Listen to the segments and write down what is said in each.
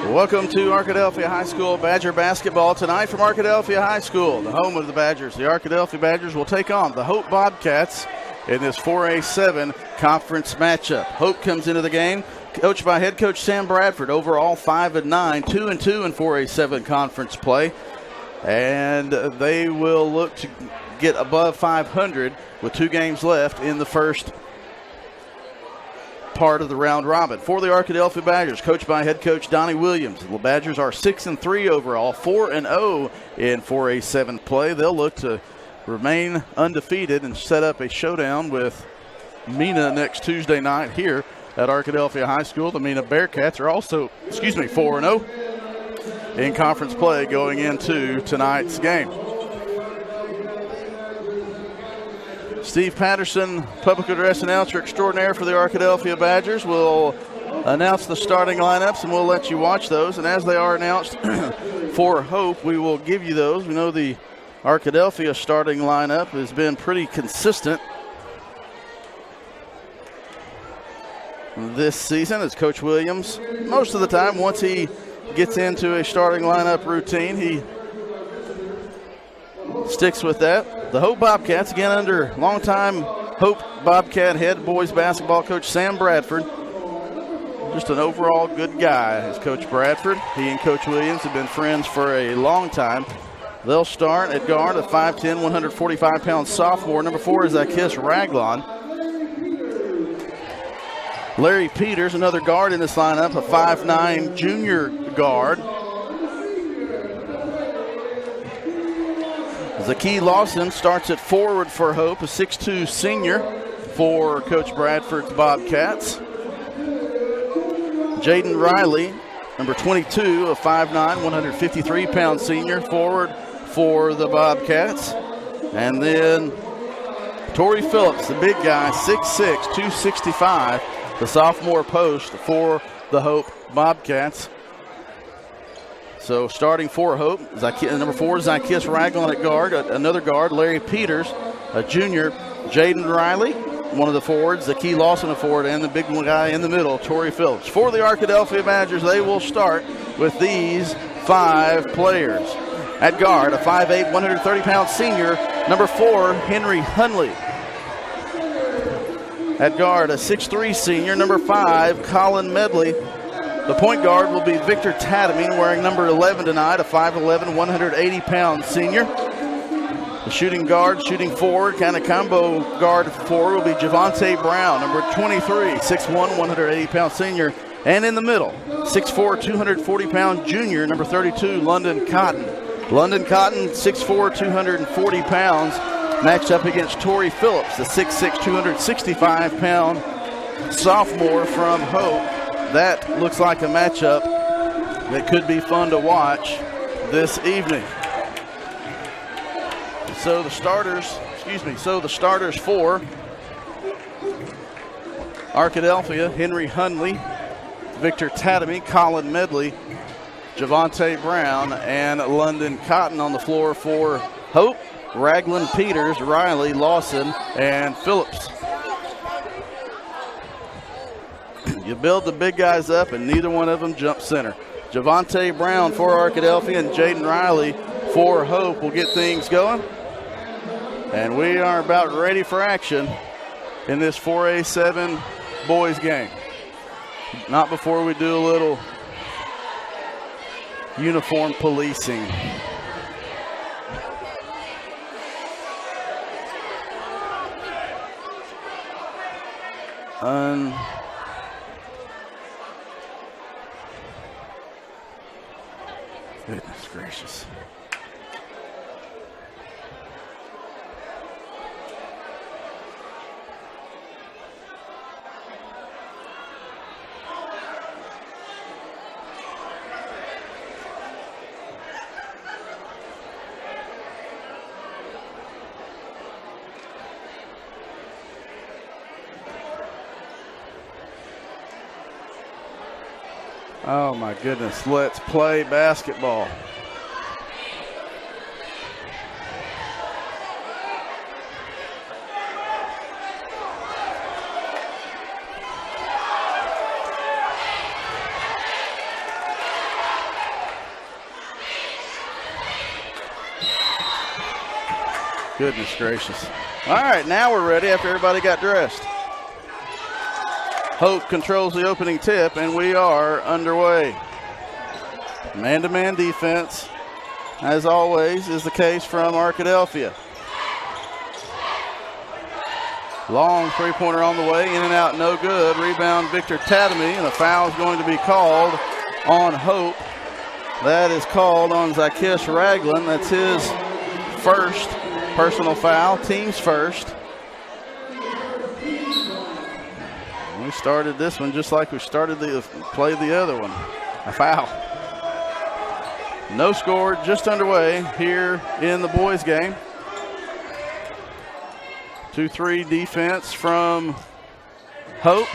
Welcome to Arkadelphia High School Badger basketball tonight from Arkadelphia High School, the home of the Badgers. The Arkadelphia Badgers will take on the Hope Bobcats in this 4A7 conference matchup. Hope comes into the game coached by head coach Sam Bradford, overall 5-9, 2-2 in 4A7 conference play. And they will look to get above 500 with 2 games left in the first part of the round robin. For the Arkadelphia Badgers, coached by head coach Donnie Williams, the Badgers are 6-3 overall, 4-0 in 4A7 play. They'll look to remain undefeated and set up a showdown with Mena next Tuesday night here at Arkadelphia High School. The Mena Bearcats are also, 4-0 in conference play going into tonight's game. Steve Patterson, public address announcer extraordinaire for the Arkadelphia Badgers, will announce the starting lineups, and we'll let you watch those. And as they are announced for Hope, we will give you those. We know the Arkadelphia starting lineup has been pretty consistent this season, as Coach Williams, most of the time, once he gets into a starting lineup routine, he sticks with that. The Hope Bobcats, again under longtime Hope Bobcat head boys basketball coach Sam Bradford. Just an overall good guy is Coach Bradford. He and Coach Williams have been friends for a long time. They'll start at guard, a 5'10", 145-pound sophomore. Number 4 is Zacchaeus Raglon. Larry Peters, another guard in this lineup, a 5'9" junior guard. Zaki Lawson starts at forward for Hope, a 6'2" senior for Coach Bradford's Bobcats. Jaden Riley, number 22, a 5'9", 153-pound senior forward for the Bobcats. And then Torrey Phillips, the big guy, 6'6", 265, the sophomore post for the Hope Bobcats. So starting for Hope, number 4, Zacchaeus Raglon at guard. Another guard, Larry Peters, a junior. Jaden Riley, one of the forwards. Zaki Lawson, a forward, and the big guy in the middle, Torrey Phillips. For the Arkadelphia Badgers, they will start with these 5 players. At guard, a 5'8", 130-pound senior, number 4, Henry Hunley. At guard, a 6'3" senior, number 5, Colin Medley. The point guard will be Victor Tadamine, wearing number 11 tonight, a 5'11", 180-pound senior. The shooting guard, shooting forward, kind of combo guard forward will be Javante Brown, number 23, 6'1", 180-pound senior. And in the middle, 6'4", 240-pound junior, number 32, London Cotton. London Cotton, 6'4", 240 pounds, matched up against Torrey Phillips, the 6'6", 265-pound sophomore from Hope. That looks like a matchup that could be fun to watch this evening. So the starters for Arkadelphia, Henry Hunley, Victor Tadamy, Colin Medley, Javante Brown, and London Cotton. On the floor for Hope, Raglan, Peters, Riley, Lawson, and Phillips. You build the big guys up, and neither one of them jump center. Javante Brown for Arkadelphia and Jaden Riley for Hope will get things going. And we are about ready for action in this 4A7 boys game. Not before we do a little uniform policing. Goodness gracious. Oh my goodness, let's play basketball. Goodness gracious. All right, now we're ready after everybody got dressed. Hope controls the opening tip, and we are underway. Man-to-man defense, as always, is the case from Arkadelphia. Long three-pointer on the way, in and out, no good. Rebound, Victor Tatamy, and a foul is going to be called on Hope. That is called on Zacchaeus Ragland. That's his first personal foul, team's first. We started this one just like we played the other one. A foul. No score, just underway here in the boys' game. 2-3 defense from Hope.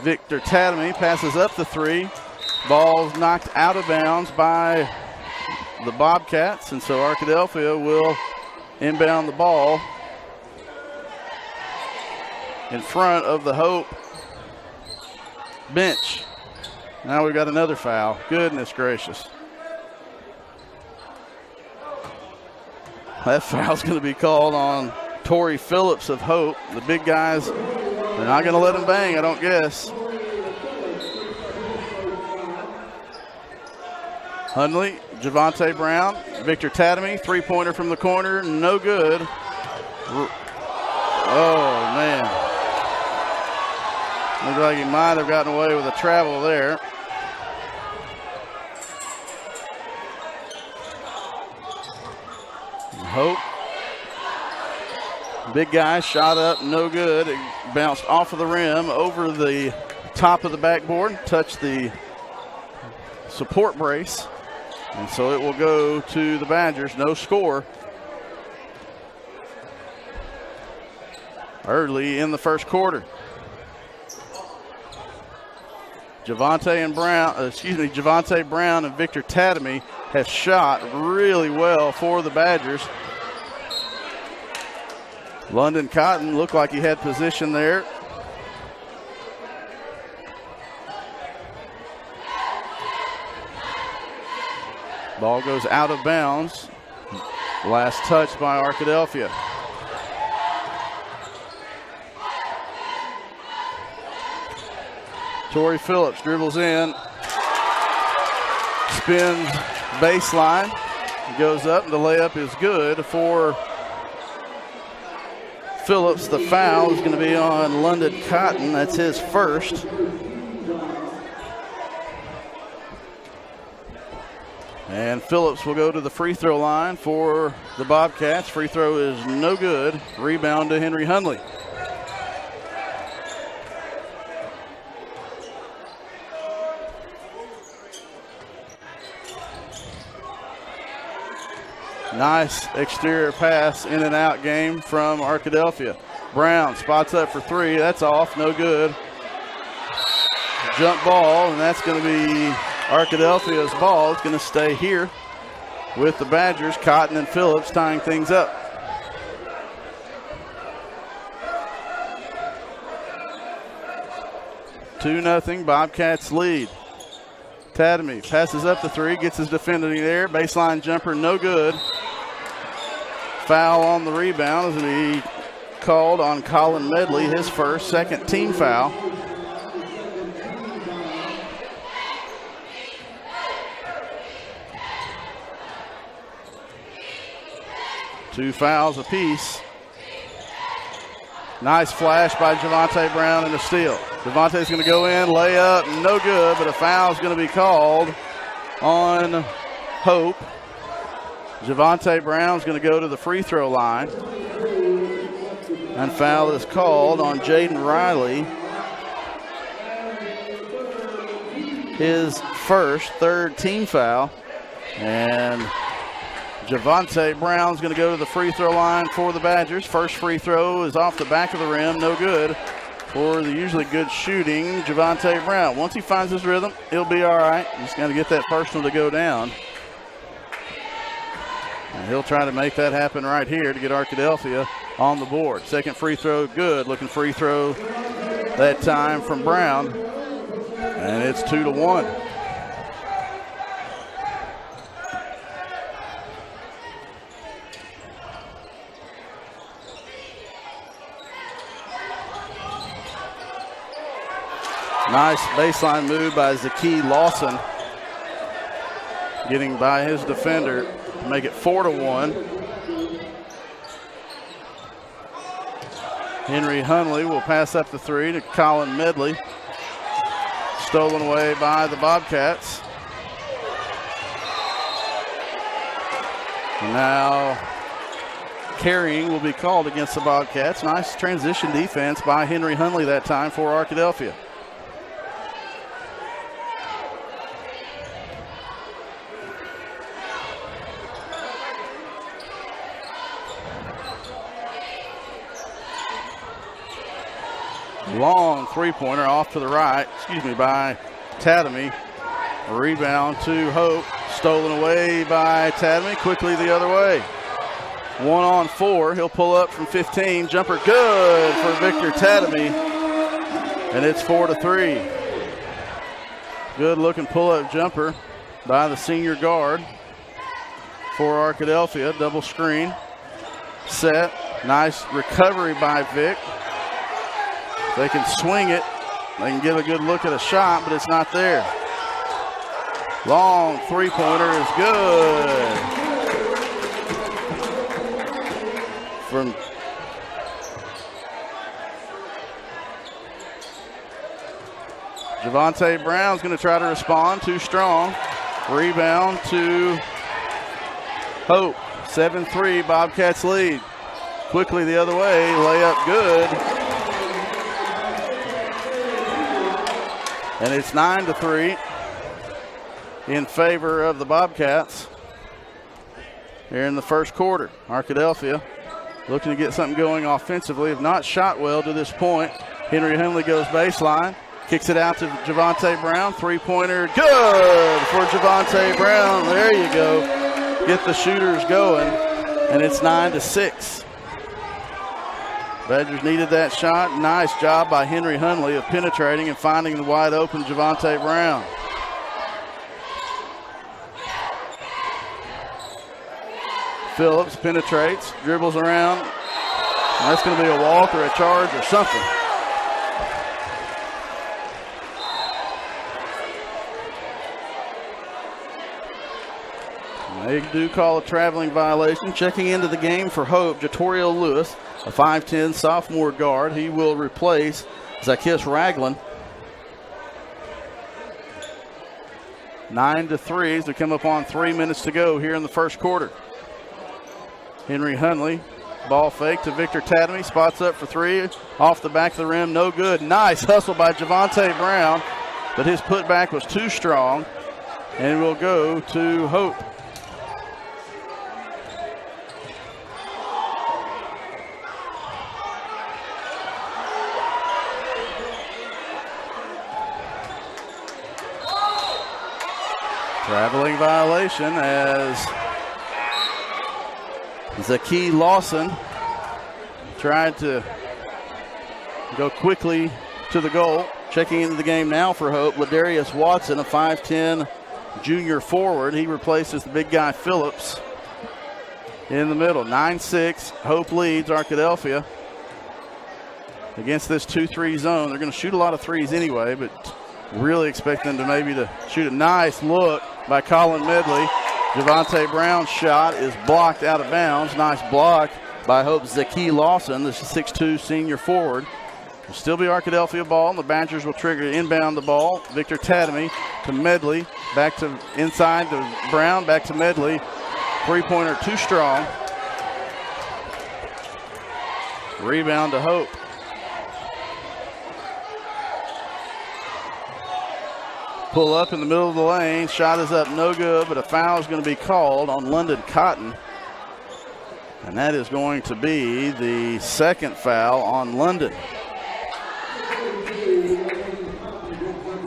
Victor Tatamy passes up the three. Ball's knocked out of bounds by the Bobcats, and so Arkadelphia will inbound the ball in front of the Hope bench. Now we've got another foul. Goodness gracious. That foul's going to be called on Torrey Phillips of Hope. The big guys, they're not going to let him bang, I don't guess. Hundley, Javante Brown, Victor Tatamy, three-pointer from the corner, no good. Oh, man. Looks like he might have gotten away with a travel there. Hope. Big guy shot up, no good. It bounced off of the rim over the top of the backboard, touched the support brace. And so it will go to the Badgers, no score. Early in the first quarter. Javante Brown and Victor Tatamy have shot really well for the Badgers. London Cotton looked like he had position there. Ball goes out of bounds. Last touch by Arkadelphia. Torrey Phillips dribbles in, spins baseline, goes up, and the layup is good for Phillips. The foul is going to be on London Cotton. That's his first. And Phillips will go to the free throw line for the Bobcats. Free throw is no good. Rebound to Henry Hundley. Nice exterior pass, in and out game from Arkadelphia. Brown spots up for three. That's off, no good. Jump ball, and that's going to be Arkadelphia's ball. It's going to stay here with the Badgers. Cotton and Phillips tying things up. Two 2-0 Bobcats lead. Tatamy passes up the three, gets his defender there. Baseline jumper, no good. Foul on the rebound is going to be called on Colin Medley, his first, second team foul. Two fouls apiece. Nice flash by Javante Brown and a steal. Javante's going to go in, lay up, no good, but a foul is going to be called on Hope. Javante Brown's going to go to the free throw line. And foul is called on Jaden Riley. His first, third team foul. And Javante Brown's going to go to the free throw line for the Badgers. First free throw is off the back of the rim, no good for the usually good shooting Javante Brown. Once he finds his rhythm, he'll be all right. Just got to get that first one to go down. And he'll try to make that happen right here to get Arkadelphia on the board. Second free throw, good. Looking free throw that time from Brown. And it's 2-1. Nice baseline move by Zaki Lawson, getting by his defender to make it 4-1. Henry Hunley will pass up the three to Colin Medley. Stolen away by the Bobcats. Now carrying will be called against the Bobcats. Nice transition defense by Henry Hunley that time for Arkadelphia. Long three-pointer off to the right, by Tatamy. Rebound to Hope, stolen away by Tatamy, quickly the other way. 1-on-4, he'll pull up from 15, jumper good for Victor Tatamy, and it's 4-3. Good looking pull-up jumper by the senior guard for Arkadelphia, double screen, set, nice recovery by Vic. They can swing it. They can get a good look at a shot, but it's not there. Long three-pointer is good. From Javante Brown's going to try to respond. Too strong. Rebound to Hope. 7-3, Bobcats lead. Quickly the other way. Layup good. And it's 9-3 in favor of the Bobcats here in the first quarter. Arkadelphia looking to get something going offensively. Have not shot well to this point. Henry Hunley goes baseline. Kicks it out to Javante Brown. Three-pointer good for Javante Brown. There you go. Get the shooters going. And it's 9-6. Badgers needed that shot. Nice job by Henry Hunley of penetrating and finding the wide open Javante Brown. Phillips penetrates, dribbles around. That's going to be a walk or a charge or something. They do call a traveling violation. Checking into the game for Hope, Jatorio Lewis, a 5'10 sophomore guard. He will replace Zacchaeus Ragland. 9-3 as we come up on 3 minutes to go here in the first quarter. Henry Hunley, ball fake to Victor Tatamy, spots up for three, off the back of the rim, no good. Nice hustle by Javante Brown, but his putback was too strong, and it will go to Hope. Traveling violation as Zaki Lawson tried to go quickly to the goal. Checking into the game now for Hope, Ladarius Watson, a 5'10 junior forward. He replaces the big guy Phillips in the middle. 9-6, Hope leads Arkadelphia against this 2-3 zone. They're going to shoot a lot of threes anyway, but really expect them to maybe to shoot a nice look by Colin Medley. Javante Brown's shot is blocked out of bounds. Nice block by Hope's Zaki Lawson, the 6'2 senior forward. Will still be Arkadelphia ball, and the Badgers will trigger inbound the ball. Victor Tatamy to Medley, back to inside to Brown, back to Medley. Three-pointer too strong. Rebound to Hope. Pull up in the middle of the lane. Shot is up, no good, but a foul is going to be called on London Cotton. And that is going to be the second foul on London.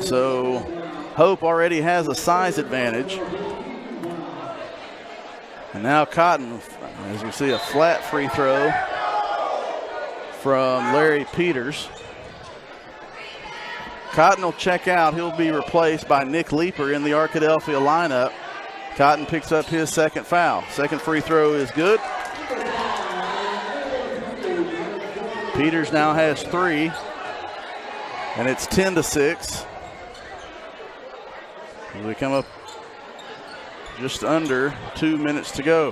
So Hope already has a size advantage. And now Cotton, as we see, a flat free throw from Larry Peters. Cotton will check out. He'll be replaced by Nick Leeper in the Arkadelphia lineup. Cotton picks up his second foul. Second free throw is good. Peters now has three. And it's 10-6. We come up just under 2 minutes to go.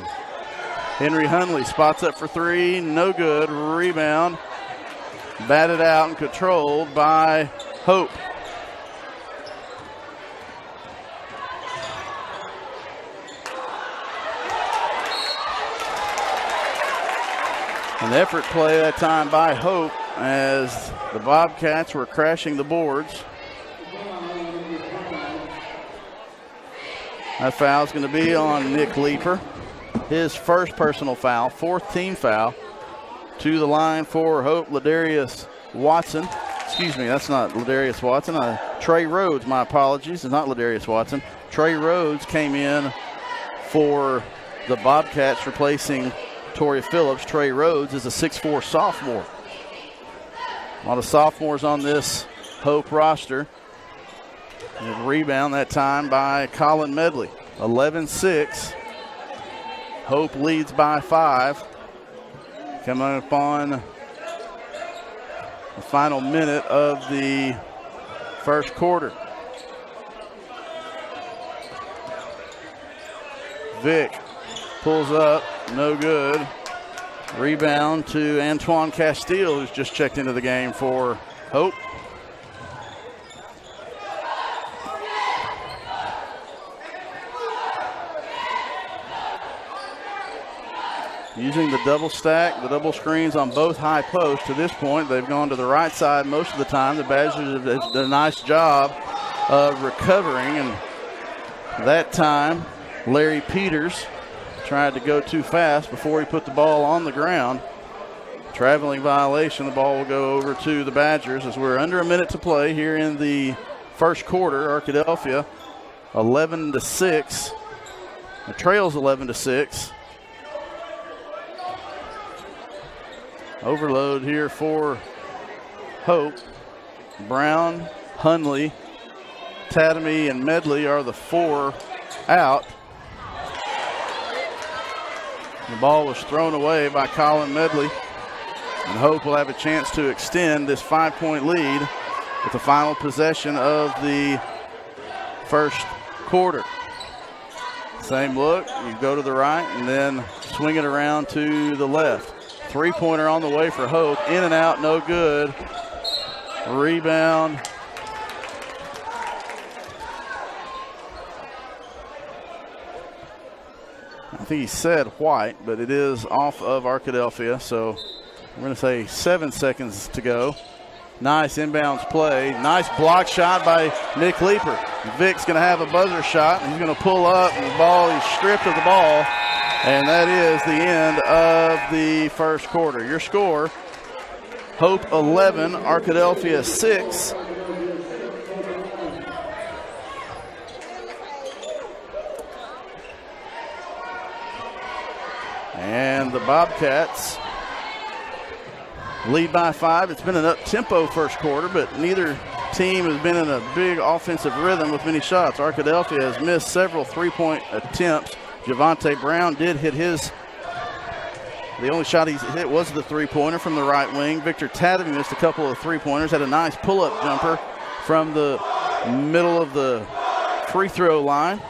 Henry Hundley spots up for three, no good. Rebound, batted out and controlled by Hope. An effort play that time by Hope as the Bobcats were crashing the boards. That foul is going to be on Nick Leeper. His first personal foul, fourth team foul. To the line for Hope, Ladarius Watson. Excuse me, that's not Ladarius Watson. Trey Rhodes, my apologies. It's not Ladarius Watson. Trey Rhodes came in for the Bobcats, replacing Tori Phillips. Trey Rhodes is a 6'4 sophomore. A lot of sophomores on this Hope roster. And rebound that time by Colin Medley. 11-6. Hope leads by 5. Coming up on the final minute of the first quarter. Vick pulls up, no good. Rebound to Antoine Castile, who's just checked into the game for Hope. Using the double stack, the double screens on both high posts. To this point, they've gone to the right side most of the time. The Badgers have done a nice job of recovering, and that time, Larry Peters tried to go too fast before he put the ball on the ground. Traveling violation. The ball will go over to the Badgers as we're under a minute to play here in the first quarter. Arkadelphia 11-6. The trail's 11-6. Overload here for Hope. Brown, Hundley, Tatamy, and Medley are the four out. The ball was thrown away by Colin Medley. And Hope will have a chance to extend this 5-point lead with the final possession of the first quarter. Same look, you go to the right and then swing it around to the left. Three-pointer on the way for Hope. In and out, no good. Rebound. I think he said White, but it is off of Arkadelphia, so we're going to say 7 seconds to go. Nice inbounds play. Nice block shot by Nick Leeper. Vick's going to have a buzzer shot. He's going to pull up, and he's stripped of the ball. And that is the end of the first quarter. Your score, Hope 11, Arkadelphia 6. And the Bobcats lead by 5. It's been an up-tempo first quarter, but neither team has been in a big offensive rhythm with many shots. Arkadelphia has missed several three-point attempts. Javante Brown did hit his. The only shot he's hit was the three-pointer from the right wing. Victor Tatamy missed a couple of three-pointers, had a nice pull-up jumper from the middle of the free throw line.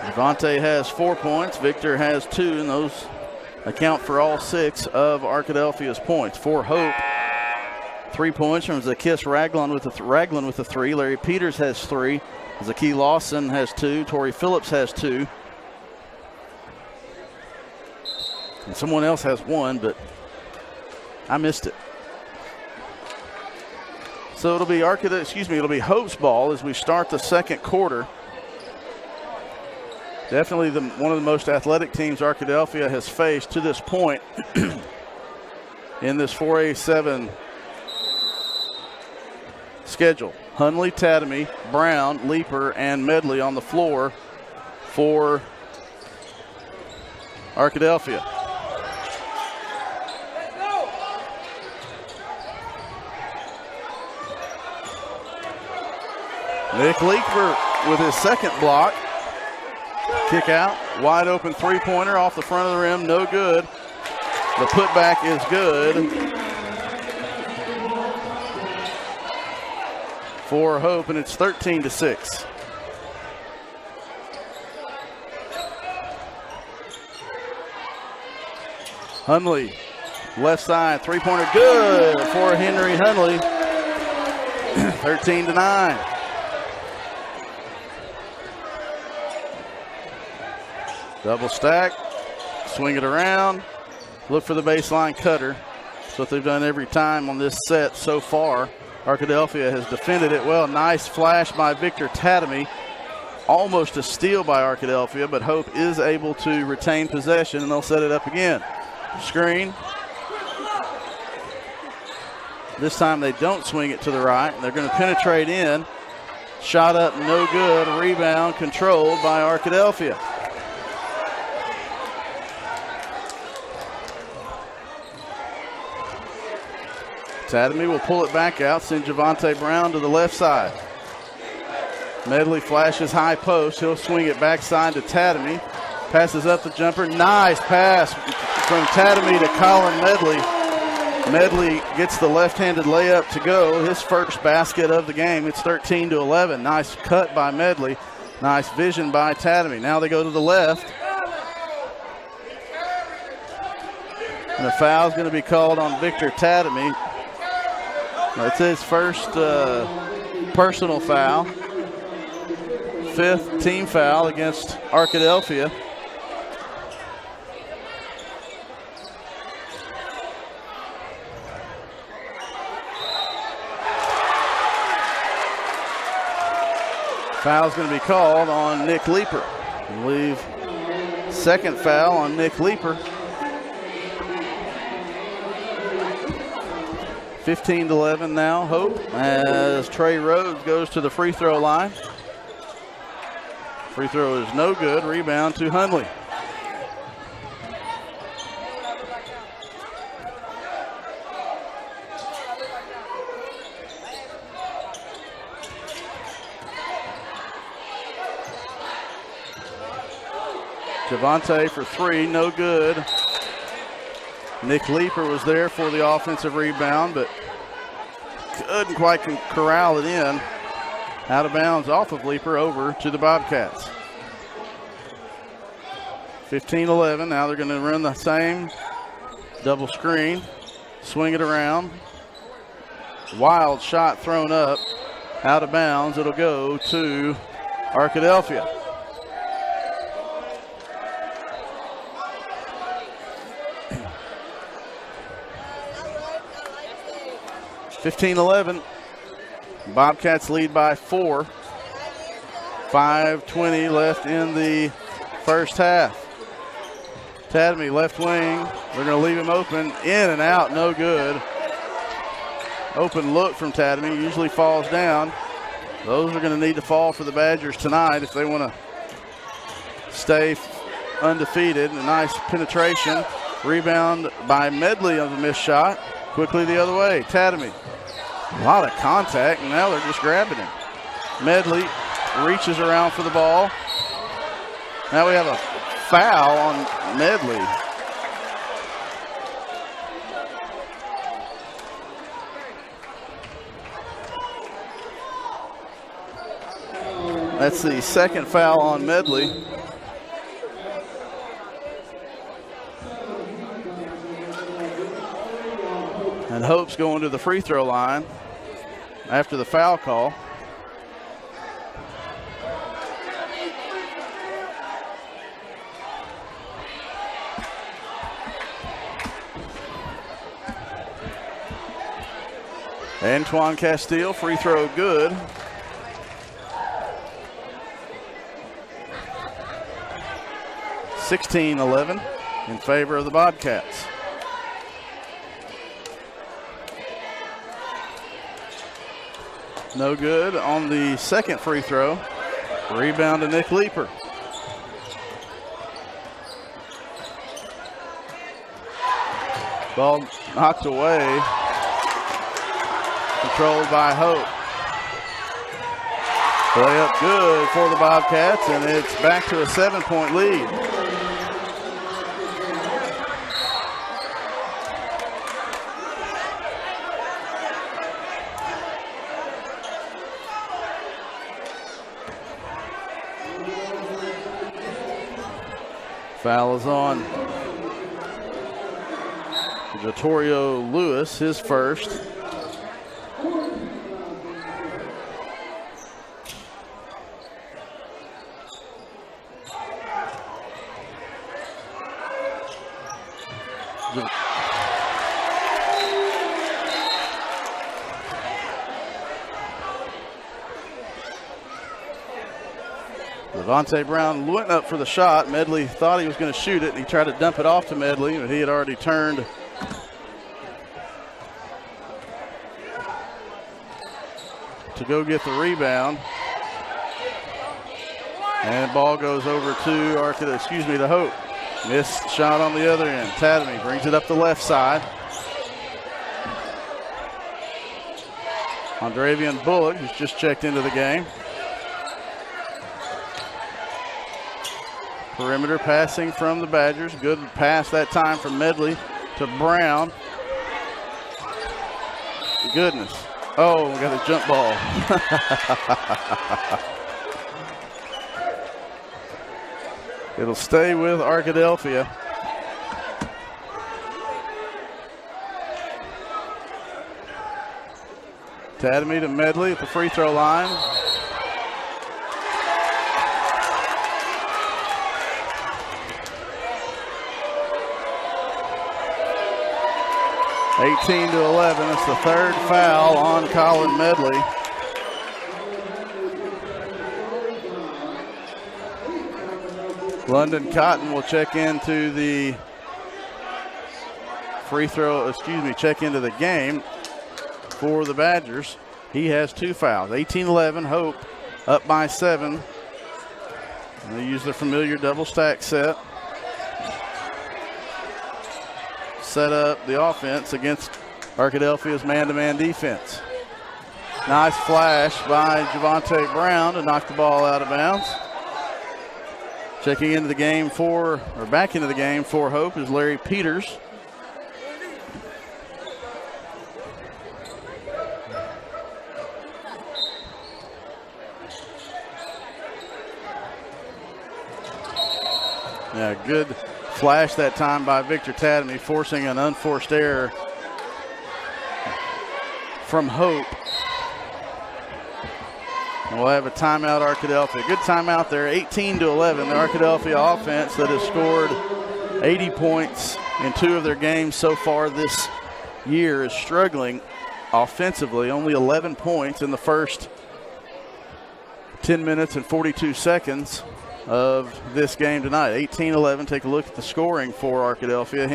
Javante has 4 points. Victor has 2, and those account for all 6 of Arkadelphia's points. For Hope, 3 points from Zacchaeus Raglan with a 3. Larry Peters has 3. Zakie Lawson has 2. Tori Phillips has 2. And someone else has 1, but I missed it. So it'll be it'll be Hope's ball as we start the second quarter. Definitely one of the most athletic teams Arkadelphia has faced to this point in this 4A7 schedule. Hundley, Tatamy, Brown, Leeper, and Medley on the floor for Arkadelphia. Nick Leeper with his second block. Kick out, wide open three-pointer off the front of the rim, no good. The putback is good for Hope, and it's 13-6. Hunley, left side, three-pointer good for Henry Hunley. 13-9. Double stack, swing it around, look for the baseline cutter. That's what they've done every time on this set so far. Arkadelphia has defended it well. Nice flash by Victor Tatamy. Almost a steal by Arkadelphia, but Hope is able to retain possession, and they'll set it up again. Screen. This time they don't swing it to the right. They're going to penetrate in. Shot up, no good. Rebound controlled by Arkadelphia. Tatamy will pull it back out, send Javante Brown to the left side. Medley flashes high post. He'll swing it backside to Tatamy. Passes up the jumper. Nice pass from Tatamy to Colin Medley. Medley gets the left-handed layup to go. His first basket of the game. It's 13-11. Nice cut by Medley. Nice vision by Tatamy. Now they go to the left. And a foul is going to be called on Victor Tatamy. That's his first personal foul. Fifth team foul against Arkadelphia. Foul's going to be called on Nick Leeper. I believe second foul on Nick Leeper. 15-11 now, Hope, as Trey Rhodes goes to the free throw line. Free throw is no good. Rebound to Hunley. Javante for three, no good. Nick Leeper was there for the offensive rebound, but couldn't quite corral it in. Out of bounds off of Leeper over to the Bobcats. 15-11. Now they're going to run the same double screen. Swing it around. Wild shot thrown up. Out of bounds. It'll go to Arkadelphia. 15-11. Bobcats lead by 4. 5:20 left in the first half. Tatamy left wing. They're going to leave him open. In and out, no good. Open look from Tatamy. Usually falls down. Those are going to need to fall for the Badgers tonight if they want to stay undefeated. A nice penetration. Rebound by Medley on the missed shot. Quickly the other way. Tatamy. A lot of contact, and now they're just grabbing him. Medley reaches around for the ball. Now we have a foul on Medley. That's the second foul on Medley. And Hope's going to the free throw line after the foul call. Antoine Castile, free throw good. (16-11) in favor of the Bobcats. No good on the second free throw. Rebound to Nick Leeper. Ball knocked away. Controlled by Hope. Layup good for the Bobcats, and it's back to a 7-point lead. Foul is on Jatorio Lewis, his first. Devontae Brown went up for the shot. Medley thought he was going to shoot it, and he tried to dump it off to Medley, but he had already turned to go get the rebound. And the ball goes over to Hope. Missed shot on the other end. Tadamy brings it up the left side. Andravian Bullock, who's just checked into the game. Perimeter passing from the Badgers. Good pass that time from Medley to Brown. Goodness. Oh, we got a jump ball. It'll stay with Arkadelphia. Tadamy to Medley at the free throw line. (18 to 11). It's the third foul on Colin Medley. London Cotton will check into the check into the game for the Badgers. He has 2 fouls. 18-11, Hope up by 7. And they use their familiar double stack set. Set up the offense against Arkadelphia's man-to-man defense. Nice flash by Javonte Brown to knock the ball out of bounds. Checking into the game back into the game for Hope is Larry Peters. Yeah, good flash that time by Victor Tadamy, forcing an unforced error from Hope. And we'll have a timeout, Arkadelphia. Good timeout there, 18 to 11. The Arkadelphia offense that has scored 80 points in 2 of their games so far this year is struggling offensively. Only 11 points in the first 10 minutes and 42 seconds of this game tonight. 18-11. Take a look at the scoring for Arkadelphia.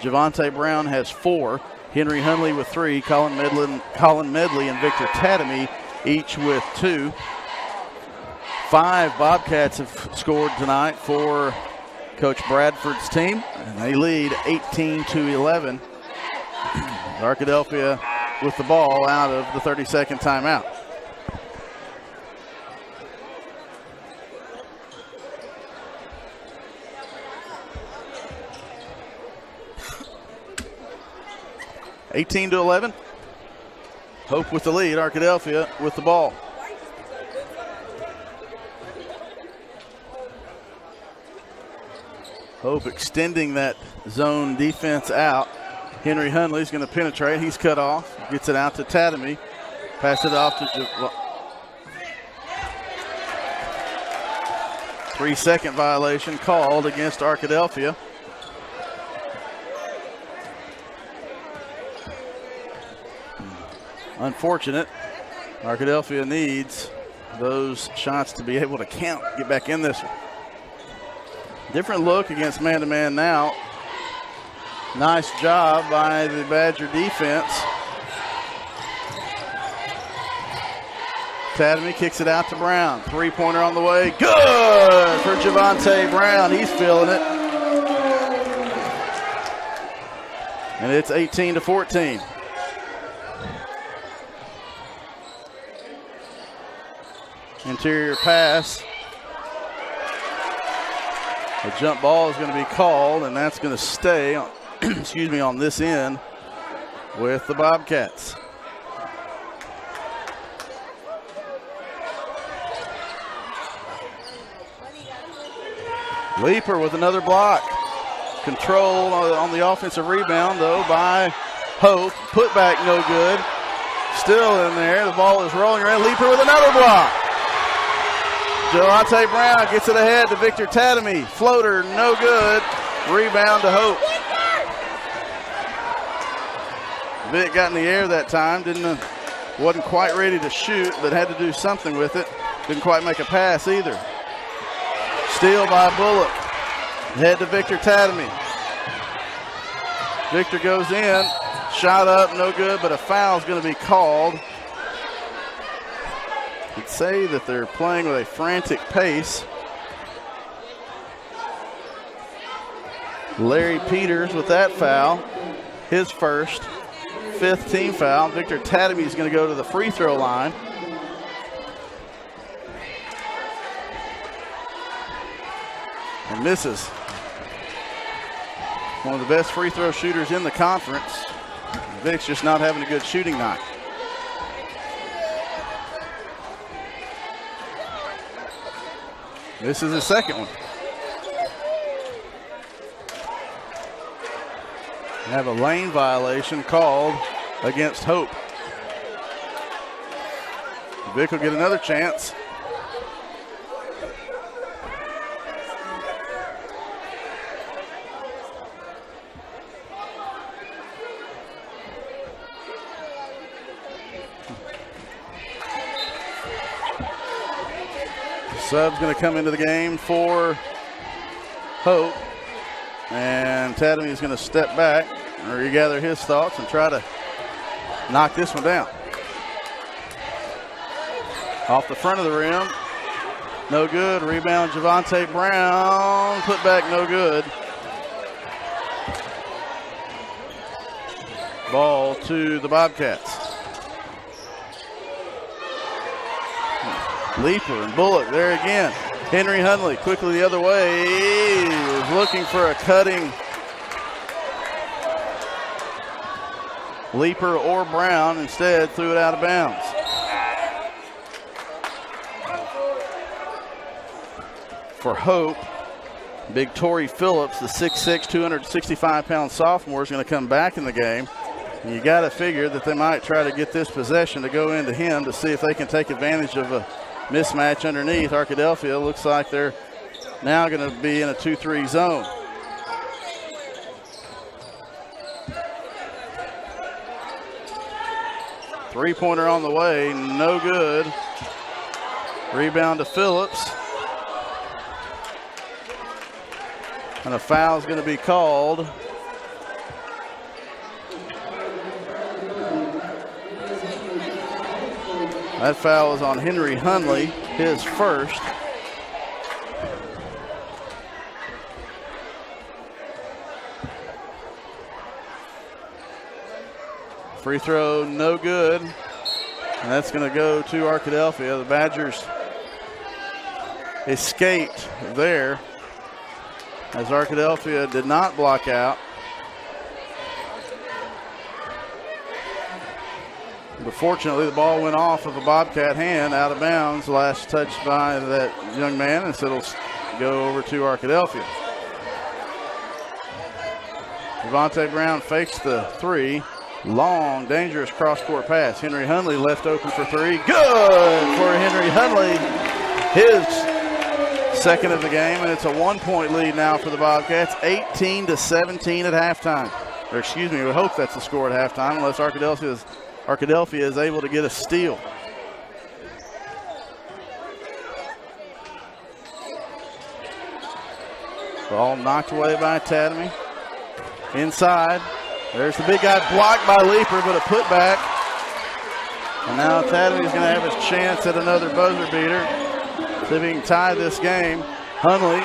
Javonte Brown has 4. Henry Hunley with 3. Colin Medley and Victor Tadamy each with 2. 5 Bobcats have scored tonight for Coach Bradford's team, and they lead 18 to 11. Arkadelphia with the ball out of the 30-second timeout. (18 to 11). Hope with the lead. Arkadelphia with the ball. Hope extending that zone defense out. Henry Hunley's going to penetrate. He's cut off. Gets it out to Tadamy. Pass it off to 3-second violation called against Arkadelphia. Unfortunate. Arkadelphia needs those shots to be able to count, get back in this one. Different look against man-to-man now. Nice job by the Badger defense. Tadamy kicks it out to Brown. 3-pointer on the way. Good for Javonte Brown. He's feeling it. And it's 18 to 14. Interior pass. The jump ball is going to be called, and that's going to stay on, on this end with the Bobcats. Leaper with another block. Control on the offensive rebound, though, by Hope. Put back no good. Still in there. The ball is rolling around. Leaper with another block. Javante Brown gets it ahead to Victor Tatamy. Floater, no good. Rebound to Hope. Vic got in the air that time. Wasn't quite ready to shoot, but had to do something with it. Didn't quite make a pass either. Steal by Bullock. Head to Victor Tatamy. Victor goes in. Shot up, no good, but a foul is going to be called. I'd say that they're playing with a frantic pace. Larry Peters with that foul. His first. 5th team foul. Victor Tatamy is going to go to the free throw line. And misses. One of the best free throw shooters in the conference. Vic's just not having a good shooting night. This is his second one. We have a lane violation called against Hope. Vic will get another chance. Sub's going to come into the game for Hope. And Tatamy is going to step back or regather his thoughts and try to knock this one down. Off the front of the rim. No good. Rebound Javante Brown. Put back no good. Ball to the Bobcats. Leaper and Bullock there again. Henry Hundley quickly the other way. He was looking for a cutting Leaper or Brown. Instead, threw it out of bounds. For Hope, big Torrey Phillips, the 6'6", 265-pound sophomore, is going to come back in the game. And you got to figure that they might try to get this possession to go into him to see if they can take advantage of a mismatch underneath. Arkadelphia looks like they're now going to be in a 2-3 zone. Three-pointer on the way, no good. Rebound to Phillips. And a foul is going to be called. That foul is on Henry Hundley, his first. Free throw, no good. And that's going to go to Arkadelphia. The Badgers escaped there as Arkadelphia did not block out. But fortunately, the ball went off of a Bobcat hand out of bounds. Last touch by that young man, and so it'll go over to Arkadelphia. Javante Brown fakes the three. Long, dangerous cross-court pass. Henry Hundley left open for three. Good for Henry Hundley. His second of the game, and it's a 1-point lead now for the Bobcats. 18-17 at halftime. Or excuse me, we hope that's the score at halftime, unless Arkadelphia is able to get a steal. Ball knocked away by Tatamy. Inside. There's the big guy blocked by Leaper, but a putback. And now Tatamy's going to have his chance at another buzzer beater. See if he can tie this game. Hundley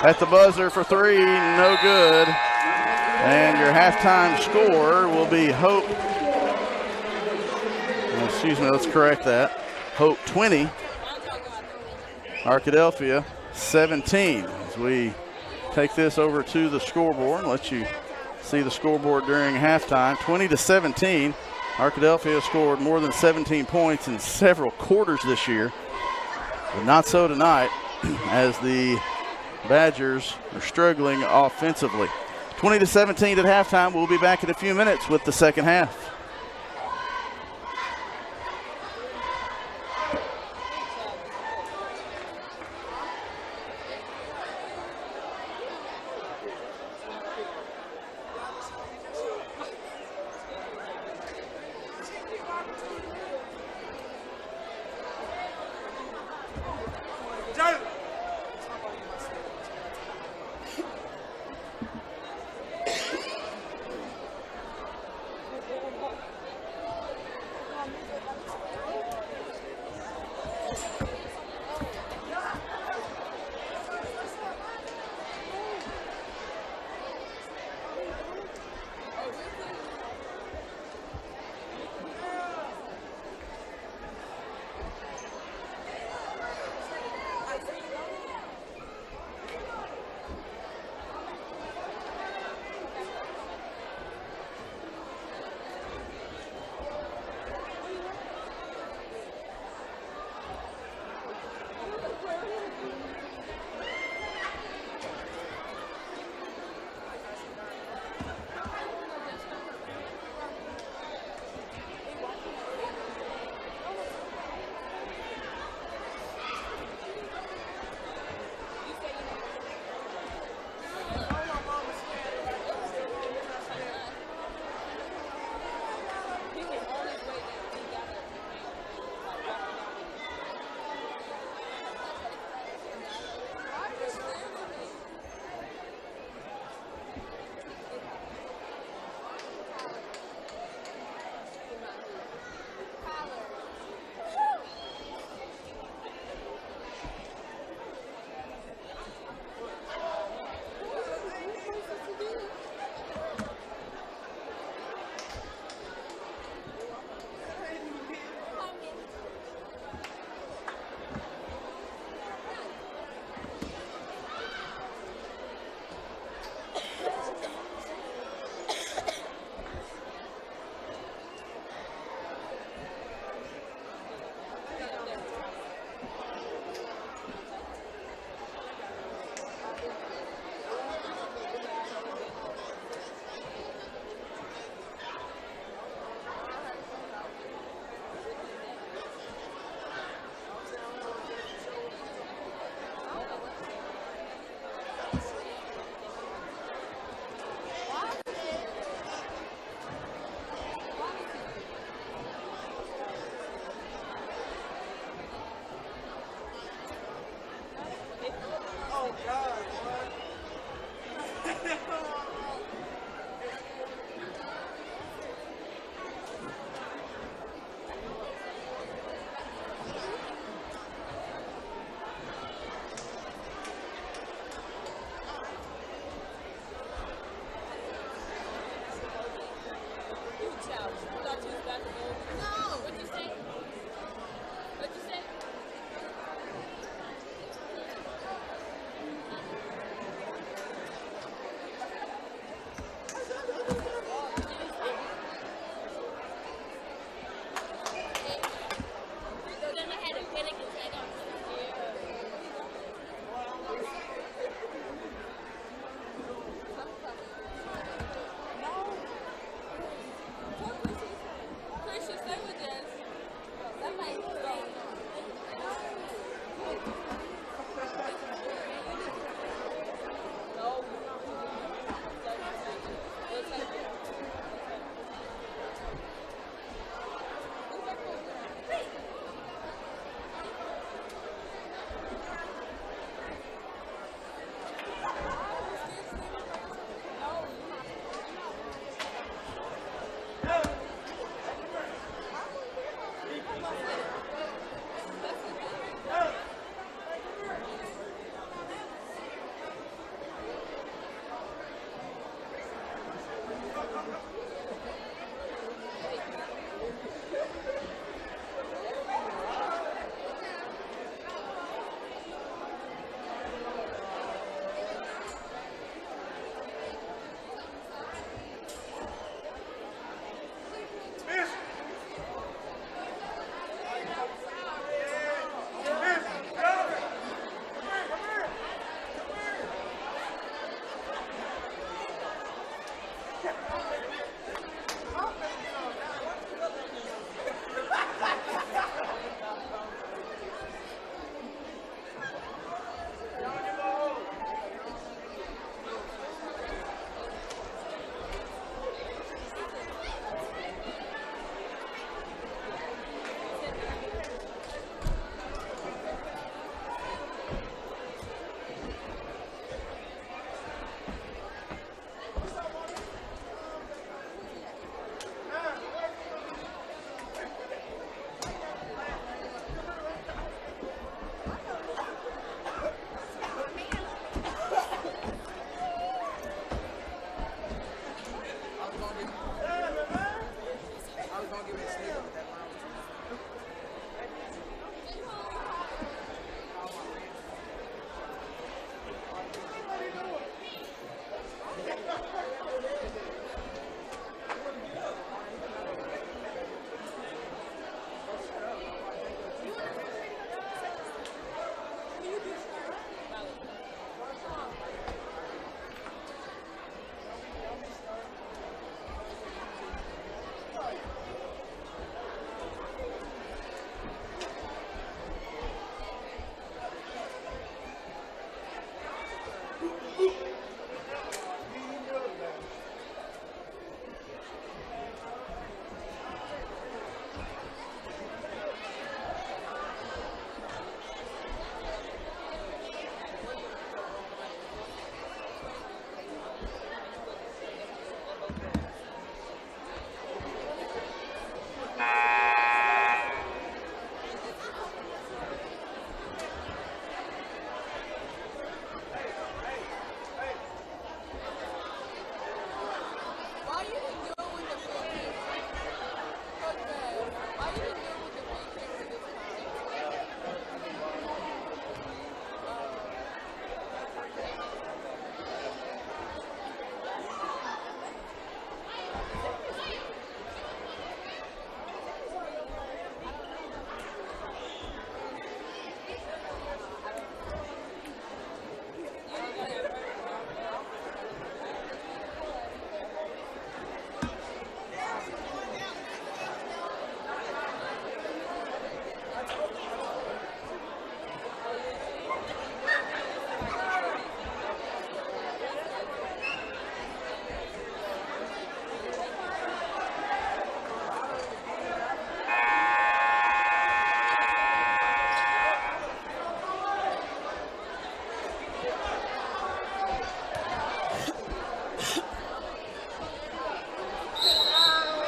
at the buzzer for three. No good. And your halftime score will be Hope. Excuse me, let's correct that. Hope 20, Arkadelphia 17. As we take this over to the scoreboard and let you see the scoreboard during halftime. 20-17. Arkadelphia scored more than 17 points in several quarters this year, but not so tonight as the Badgers are struggling offensively. 20-17 at halftime. We'll be back in a few minutes with the second half.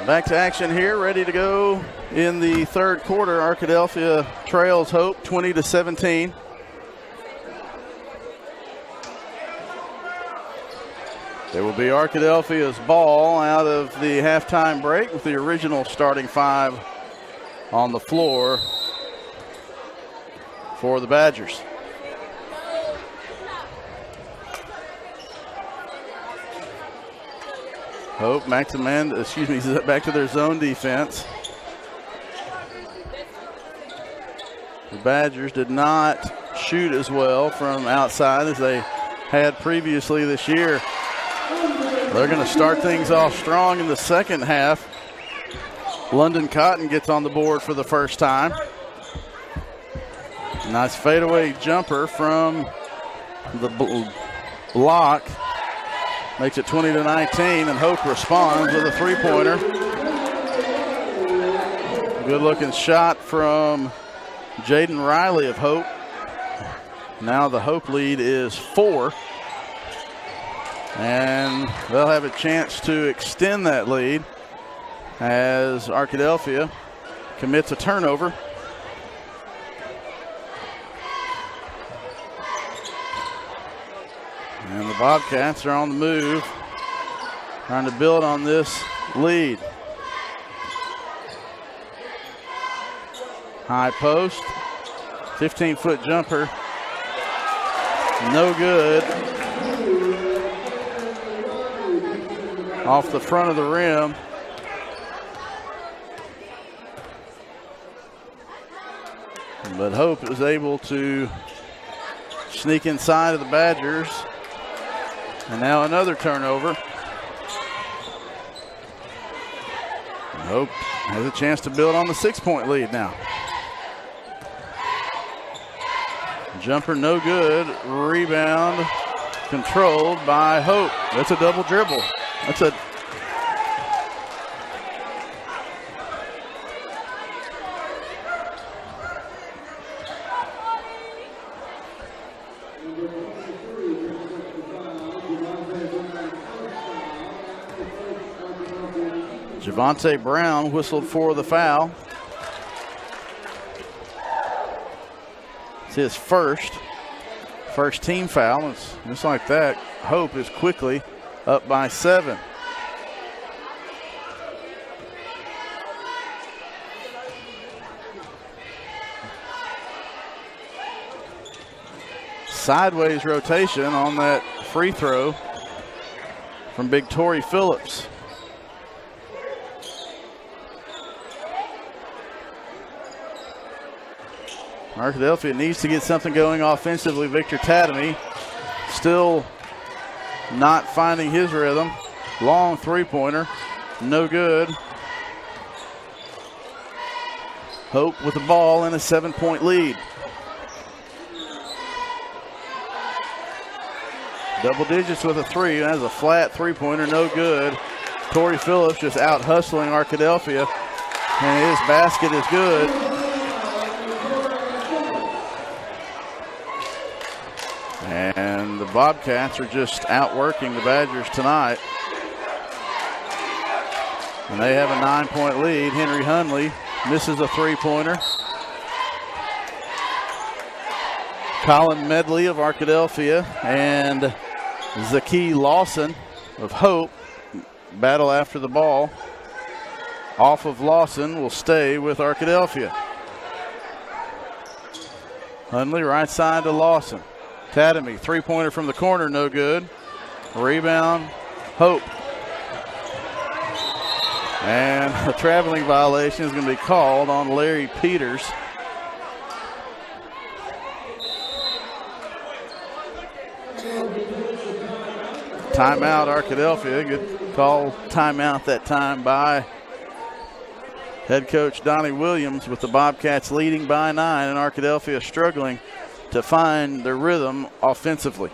Back to action here, ready to go in the third quarter. Arkadelphia trails Hope 20-17. It will be Arkadelphia's ball out of the halftime break with the original starting five on the floor for the Badgers. Hope back to their zone defense. The Badgers did not shoot as well from outside as they had previously this year. They're going to start things off strong in the second half. London Cotton gets on the board for the first time. Nice fadeaway jumper from the block. Makes it 20-19, and Hope responds with a three-pointer. Good-looking shot from Jaden Riley of Hope. Now the Hope lead is 4. And they'll have a chance to extend that lead as Arkadelphia commits a turnover. And the Bobcats are on the move, trying to build on this lead. High post, 15-foot jumper, no good. Off the front of the rim. But Hope is able to sneak inside of the Badgers. And now another turnover. Hope has a chance to build on the 6-point lead now. Jumper no good. Rebound controlled by Hope. That's a double dribble. That's a Javante Brown whistled for the foul. It's his first team foul. It's just like that. Hope is quickly up by 7. sideways rotation on that free throw from big Torrey Phillips. Arkadelphia needs to get something going offensively. Victor Tatamy still not finding his rhythm. Long three-pointer, no good. Hope with the ball and a 7-point lead. Double digits with a three. That's a flat three-pointer, no good. Torrey Phillips just out hustling Arkadelphia, and his basket is good. And the Bobcats are just outworking the Badgers tonight. And they have a 9-point lead. Henry Hunley misses a three-pointer. Colin Medley of Arkadelphia and Zaki Lawson of Hope battle after the ball. Off of Lawson will stay with Arkadelphia. Hunley right side to Lawson. Tatamy, three-pointer from the corner, no good. Rebound, Hope. And a traveling violation is going to be called on Larry Peters. Timeout, Arkadelphia. Good call, timeout that time by head coach Donnie Williams, with the Bobcats leading by 9 and Arkadelphia struggling to find their rhythm offensively.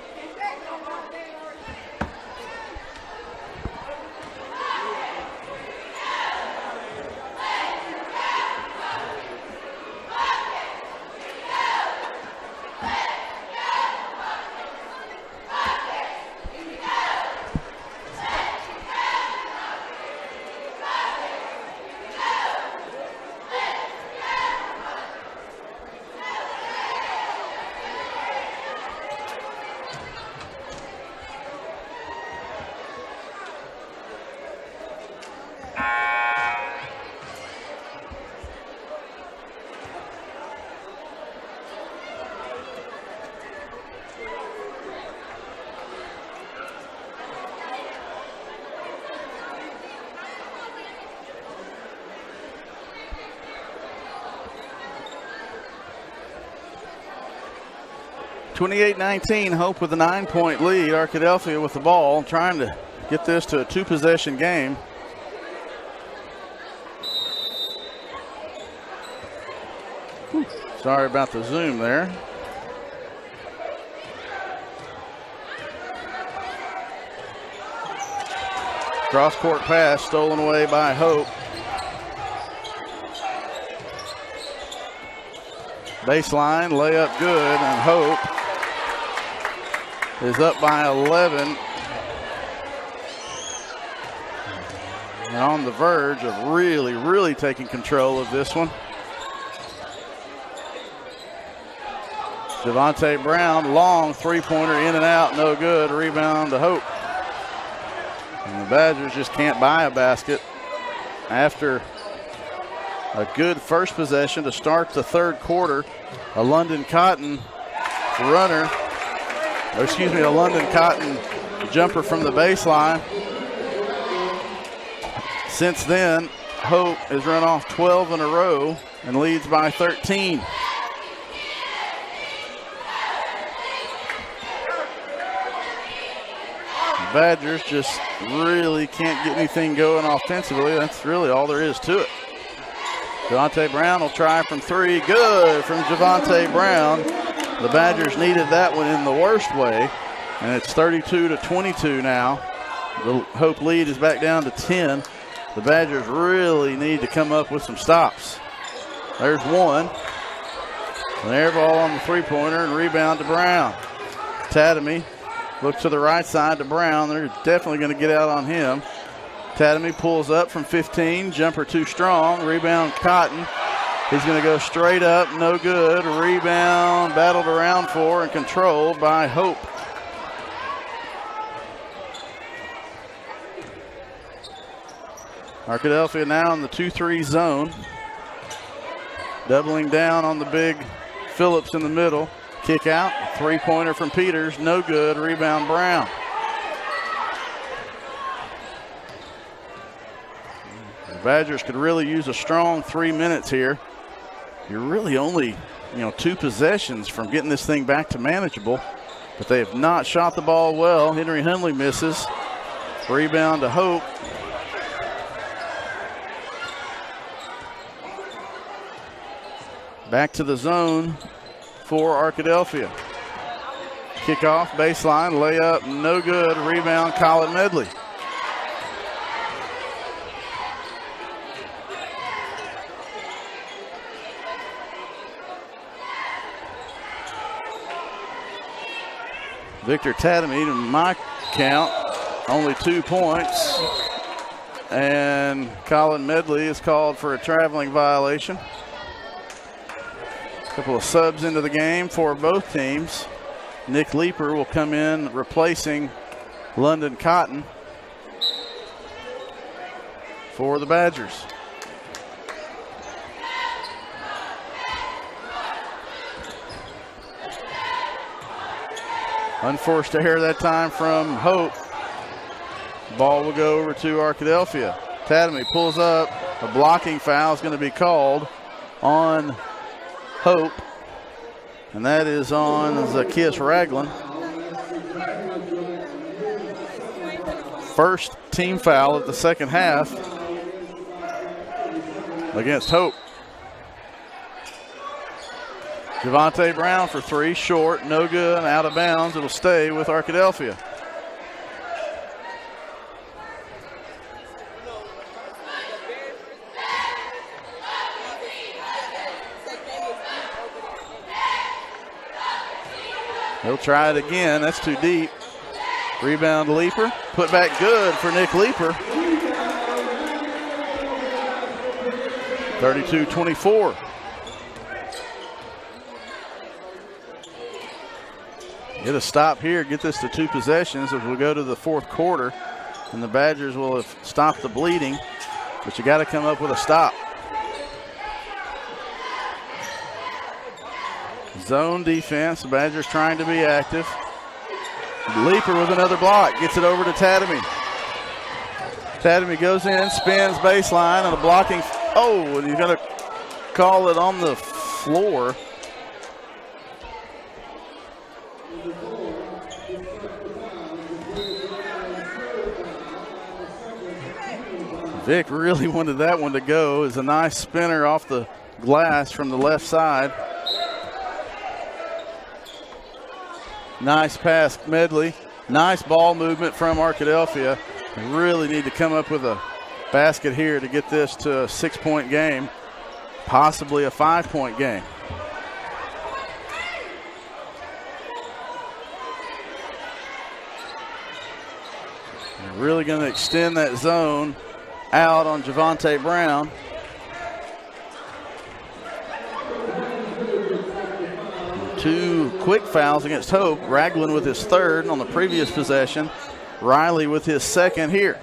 (28-19) Hope with a 9-point lead. Arkadelphia with the ball, trying to get this to a 2-possession game. Sorry about the zoom there. Cross-court pass stolen away by Hope. Baseline, layup good, and Hope is up by 11. And on the verge of really taking control of this one. Javonte Brown, long three-pointer, in and out, no good. Rebound to Hope. And the Badgers just can't buy a basket after a good first possession to start the third quarter. A London Cotton jumper from the baseline. Since then, Hope has run off 12 in a row and leads by 13. The Badgers just really can't get anything going offensively. That's really all there is to it. Javonte Brown will try from three. Good from Javonte Brown. The Badgers needed that one in the worst way, and it's 32-22 now. The Hope lead is back down to 10. The Badgers really need to come up with some stops. There's one. An air ball on the three-pointer and rebound to Brown. Tatamy looks to the right side to Brown. They're definitely going to get out on him. Tatamy pulls up from 15. Jumper too strong. Rebound Cotton. He's going to go straight up. No good. Rebound battled around for and controlled by Hope. Arkadelphia now in the 2-3 zone. Doubling down on the big Phillips in the middle. Kick out, three-pointer from Peters, no good. Rebound Brown. The Badgers could really use a strong 3 minutes here. You're really only, 2 possessions from getting this thing back to manageable, but they have not shot the ball well. Henry Hundley misses. Rebound to Hope. Back to the zone for Arkadelphia. Kickoff, baseline, layup, no good. Rebound, Colin Medley. Victor Tadamy, in my count, only 2 points. And Colin Medley is called for a traveling violation. A couple of subs into the game for both teams. Nick Leeper will come in replacing London Cotton for the Badgers. Unforced error that time from Hope. Ball will go over to Arkadelphia. Tadamy pulls up. A blocking foul is going to be called on Hope, and that is on Zacchaeus Ragland. First team foul of the second half against Hope. Javante Brown for three, short, no good, out of bounds. It'll stay with Arkadelphia. He'll try it again. That's too deep. Rebound Leeper. Put back good for Nick Leeper. 32-24. Get a stop here. Get this to 2 possessions as we go to the fourth quarter. And the Badgers will have stopped the bleeding. But you got to come up with a stop. Zone defense. The Badgers trying to be active. Leeper with another block. Gets it over to Tadamy. Tadamy goes in, spins baseline, and a blocking. Oh, and he's going to call it on the floor. Vic really wanted that one to go. It's a nice spinner off the glass from the left side. Nice pass, Medley. Nice ball movement from Arkadelphia. They really need to come up with a basket here to get this to a 6-point game, possibly a 5-point game. They're really going to extend that zone out on Javante Brown. Two quick fouls against Hope. Ragland with his third on the previous possession. Riley with his second here.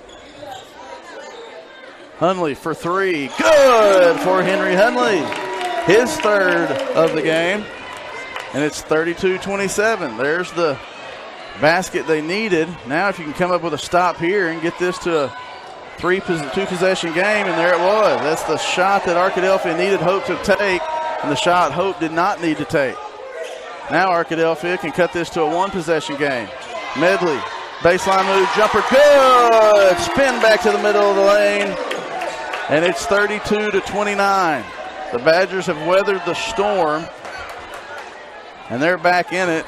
Hundley for three. Good for Henry Hundley. His third of the game. And it's 32-27. There's the basket they needed. Now if you can come up with a stop here and get this to a 2-possession game, and there it was. That's the shot that Arkadelphia needed Hope to take, and the shot Hope did not need to take. Now Arkadelphia can cut this to a 1-possession game. Medley, baseline move, jumper, good! Spin back to the middle of the lane, and it's 32-29. The Badgers have weathered the storm, and they're back in it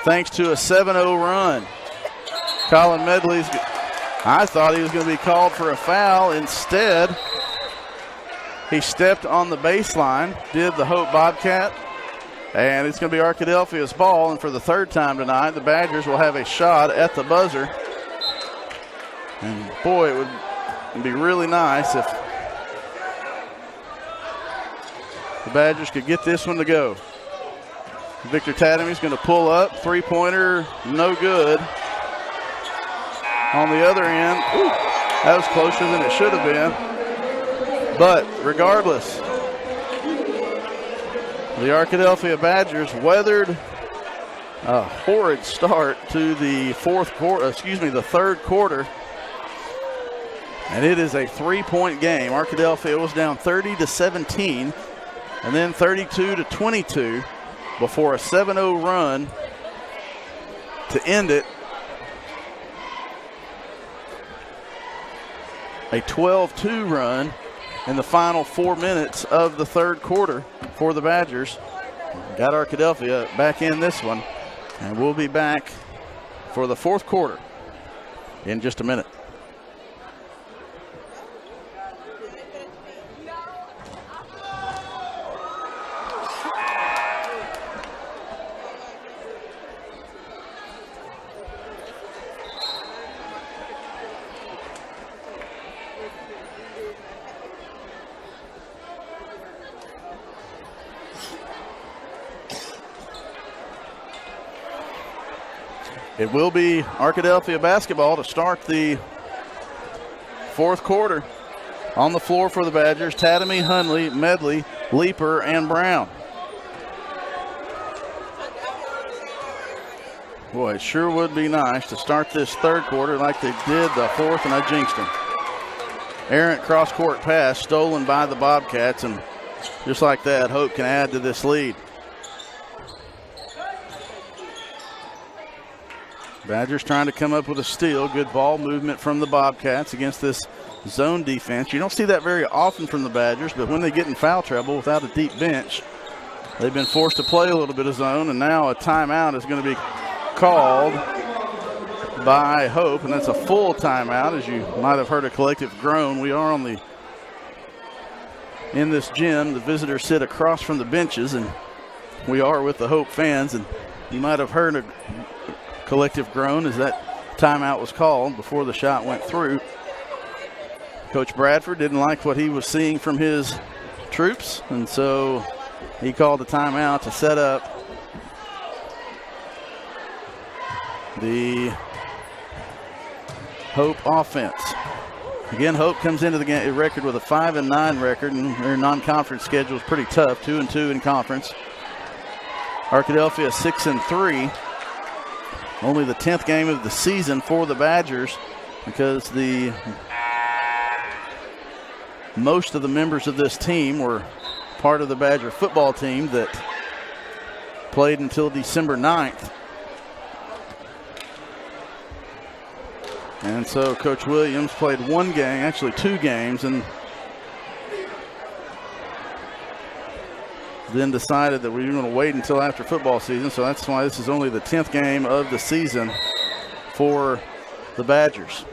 thanks to a 7-0 run. Colin Medley's, I thought he was going to be called for a foul. Instead, he stepped on the baseline, did the Hope Bobcat, and it's going to be Arkadelphia's ball. And for the third time tonight, the Badgers will have a shot at the buzzer. And boy, it would be really nice if the Badgers could get this one to go. Victor Tadamy's going to pull up. Three-pointer, no good. On the other end, ooh, that was closer than it should have been. But regardless, the Arkadelphia Badgers weathered a horrid start to the the third quarter. And it is a 3-point game. Arkadelphia was down 30-17 and then 32-22 before a 7-0 run to end it. A 12-2 run in the final 4 minutes of the third quarter for the Badgers. Got Arkadelphia back in this one, and we'll be back for the fourth quarter in just a minute. It will be Arkadelphia basketball to start the fourth quarter. On the floor for the Badgers, Tatamy, Hunley, Medley, Leeper, and Brown. Boy, it sure would be nice to start this third quarter like they did the fourth, and I jinxed them. Errant cross-court pass stolen by the Bobcats, and just like that, Hope can add to this lead. Badgers trying to come up with a steal. Good ball movement from the Bobcats against this zone defense. You don't see that very often from the Badgers, but when they get in foul trouble without a deep bench, they've been forced to play a little bit of zone, and now a timeout is going to be called by Hope, and that's a full timeout. As you might have heard a collective groan, we are in this gym. The visitors sit across from the benches, and we are with the Hope fans, and you might have heard a collective groan as that timeout was called before the shot went through. Coach Bradford didn't like what he was seeing from his troops, and so he called a timeout to set up the Hope offense. Again, Hope comes into the record with a 5-9 record, and their non-conference schedule is pretty tough, 2-2 in conference. Arkadelphia 6-3. Only the 10th game of the season for the Badgers, because most of the members of this team were part of the Badger football team that played until December 9th. And so Coach Williams played one game, actually 2 games, and then decided that we were going to wait until after football season. So that's why this is only the 10th game of the season for the Badgers.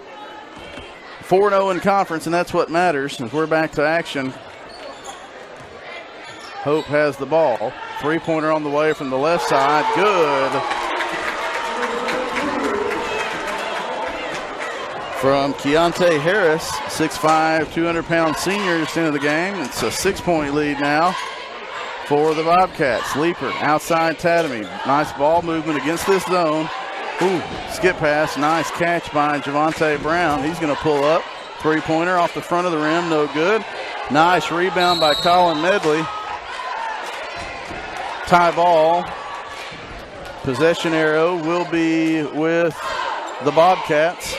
4-0 in conference, and that's what matters as we're back to action. Hope has the ball. Three-pointer on the way from the left side. Good. From Keontae Harris, 6'5", 200-pound senior just into the game. It's a 6-point lead now for the Bobcats. Leeper outside Tatamy. Nice ball movement against this zone. Ooh, skip pass. Nice catch by Javante Brown. He's going to pull up. Three-pointer off the front of the rim. No good. Nice rebound by Colin Medley. Tie ball. Possession arrow will be with the Bobcats.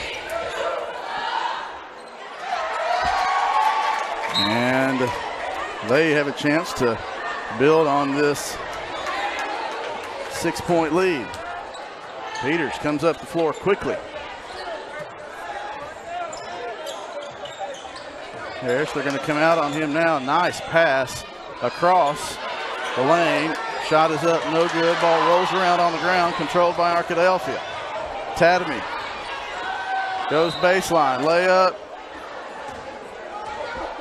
And they have a chance to build on this 6-point lead. Peters comes up the floor quickly. Harris, they're going to come out on him now. Nice pass across the lane. Shot is up, no good. Ball rolls around on the ground, controlled by Arkadelphia. Tatamy goes baseline, layup.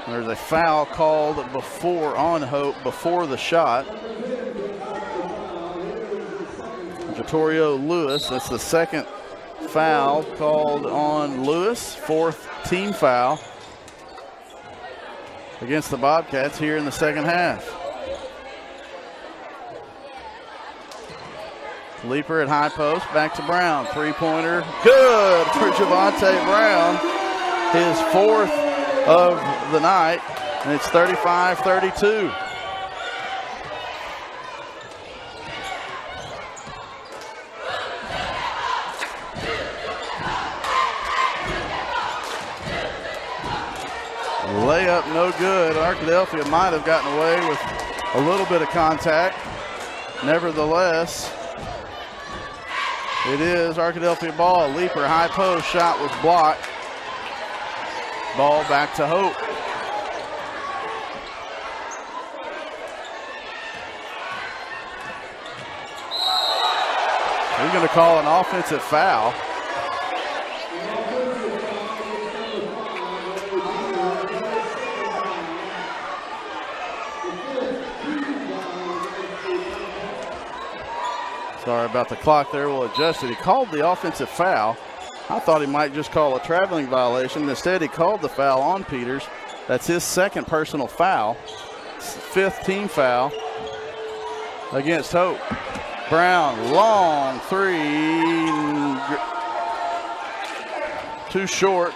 There's a foul called on Hope before the shot. Jatorio Lewis, that's the second foul called on Lewis. Fourth team foul against the Bobcats here in the second half. Leeper at high post, back to Brown. Three-pointer, good for Javante Brown. His fourth of the night, and it's 35-32. Layup no good. Arkadelphia might have gotten away with a little bit of contact. Nevertheless, it is Arkadelphia ball. Leaper high post shot was blocked. Ball back to Hope. He's going to call an offensive foul. Sorry about the clock there. We'll adjust it. He called the offensive foul. I thought he might just call a traveling violation. Instead, he called the foul on Peters. That's his second personal foul. Fifth team foul against Hope. Brown, long three. Too short.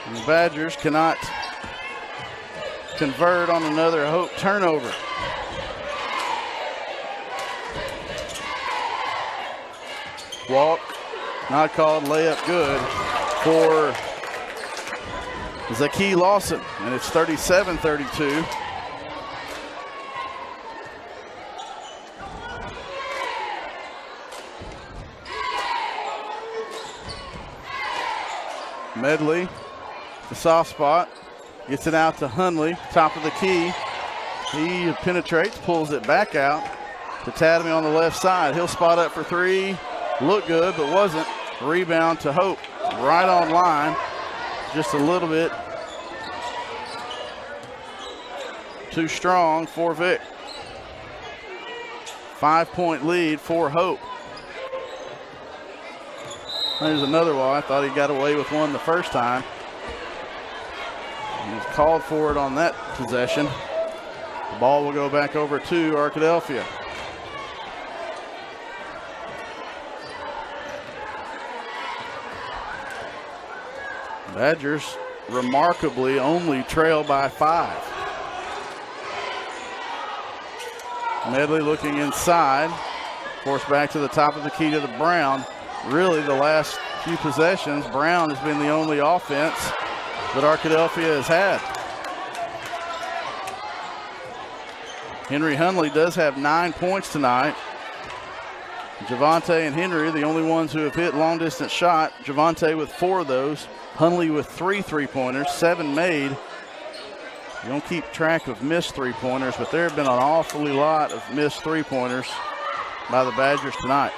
And the Badgers cannot convert on another Hope turnover. Walk, not called, layup good for Zaki Lawson, and it's 37-32. Medley, the soft spot, gets it out to Hundley, top of the key. He penetrates, pulls it back out to Tadamy on the left side. He'll spot up for three. Looked good, but wasn't. Rebound to Hope. Right on line. Just a little bit too strong for Vic. 5-point lead for Hope. There's another one. I thought he got away with one the first time. He was called for it on that possession. The ball will go back over to Arkadelphia. Badgers remarkably only trail by 5. Medley looking inside. Forced back to the top of the key to the Brown. Really the last few possessions, Brown has been the only offense that Arkadelphia has had. Henry Hundley does have 9 points tonight. Javante and Henry are the only ones who have hit long distance shot. Javante with 4 of those. Hundley with 3 3-pointers, 7 made. You don't keep track of missed 3-pointers, but there have been an awfully lot of missed 3-pointers by the Badgers tonight.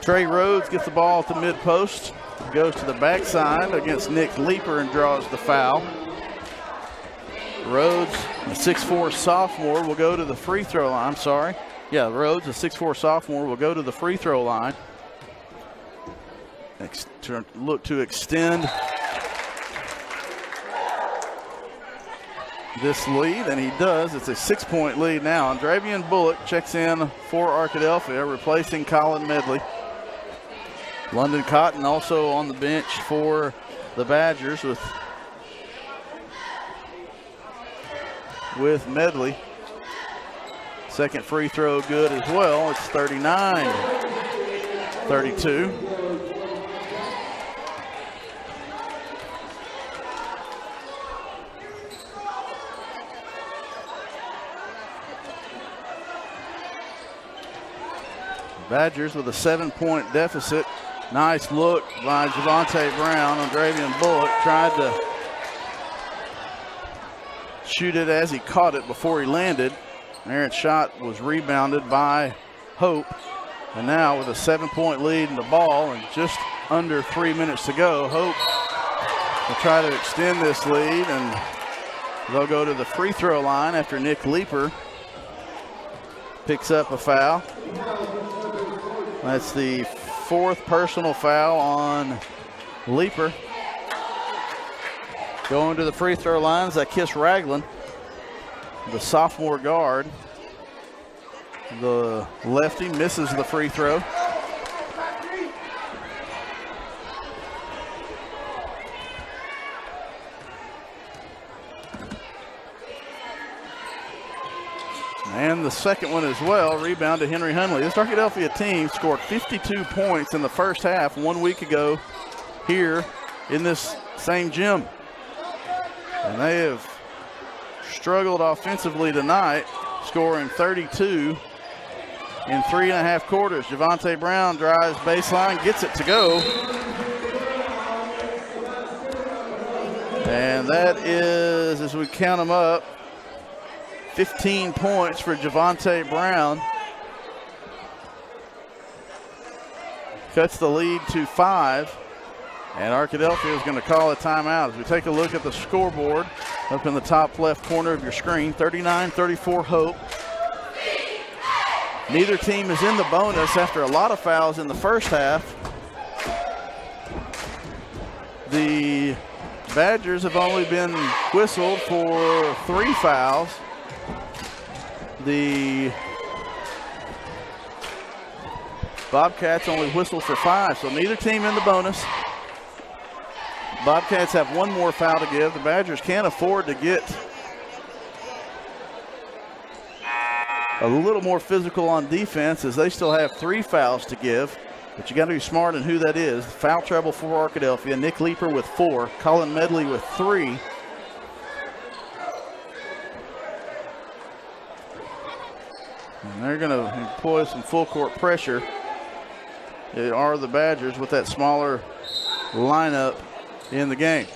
Trey Rhodes gets the ball at the mid-post. Goes to the backside against Nick Leaper and draws the foul. Rhodes, a 6'4 sophomore, will go to the free throw line. I'm sorry. Yeah, Rhodes, a 6'4 sophomore, will go to the free throw line. Look to extend this lead, and he does. It's a 6-point lead now. Andravian Bullock checks in for Arkadelphia, replacing Colin Medley. London Cotton also on the bench for the Badgers with Medley. Second free throw good as well. It's 39-32. Badgers with a 7-point deficit. Nice look by Javante Brown. Andravian Bullock tried to shoot it as he caught it before he landed. Aaron's shot was rebounded by Hope. And now with a 7-point lead in the ball and just under 3 minutes to go, Hope will try to extend this lead, and they'll go to the free throw line after Nick Leaper picks up a foul. That's the 4th personal foul on Leaper. Going to the free throw line is Kiss Ragland, the sophomore guard. The lefty misses the free throw. And and the second one as well. Rebound to Henry Hundley. This Arkadelphia team scored 52 points in the first half 1 week ago here in this same gym. And they have struggled offensively tonight, scoring 32 in 3.5 quarters. Javante Brown drives baseline, gets it to go. And that is, as we count them up, 15 points for Javante Brown. Cuts the lead to 5. And Arkadelphia is going to call a timeout. As we take a look at the scoreboard up in the top left corner of your screen, 39-34 Hope. Neither team is in the bonus after a lot of fouls in the first half. The Badgers have only been whistled for 3 fouls. The Bobcats only whistled for 5, so neither team in the bonus. Bobcats have 1 more foul to give. The Badgers can't afford to get a little more physical on defense as they still have 3 fouls to give. But you got to be smart in who that is. Foul trouble for Arkadelphia. Nick Leeper with 4. Colin Medley with 3. And they're going to employ some full court pressure. They are the Badgers with that smaller lineup in the game.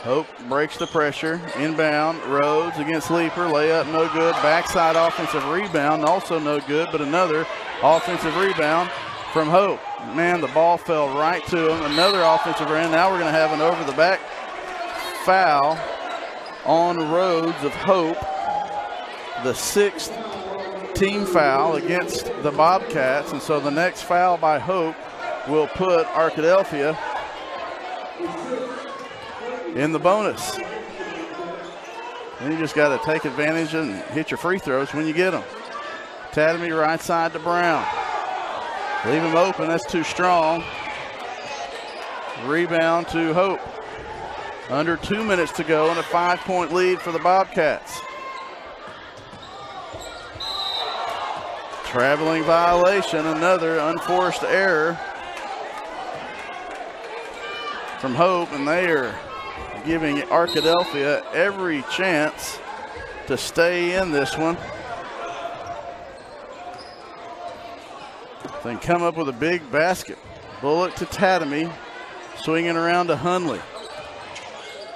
Hope breaks the pressure. Inbound, Rhodes against Leeper. Layup no good. Backside offensive rebound, also no good, but another offensive rebound from Hope. Man, the ball fell right to him. Another offensive rebound. Now we're going to have an over-the-back foul on Rhodes of Hope. The 6th team foul against the Bobcats, and so the next foul by Hope will put Arkadelphia in the bonus. And you just got to take advantage and hit your free throws when you get them. Tatamy right side to Brown. Leave him open, that's too strong. Rebound to Hope. Under 2 minutes to go and a 5-point lead for the Bobcats. Traveling violation, another unforced error from Hope, and they are giving Arkadelphia every chance to stay in this one. Then come up with a big basket. Bullock to Tatamy, swinging around to Hundley.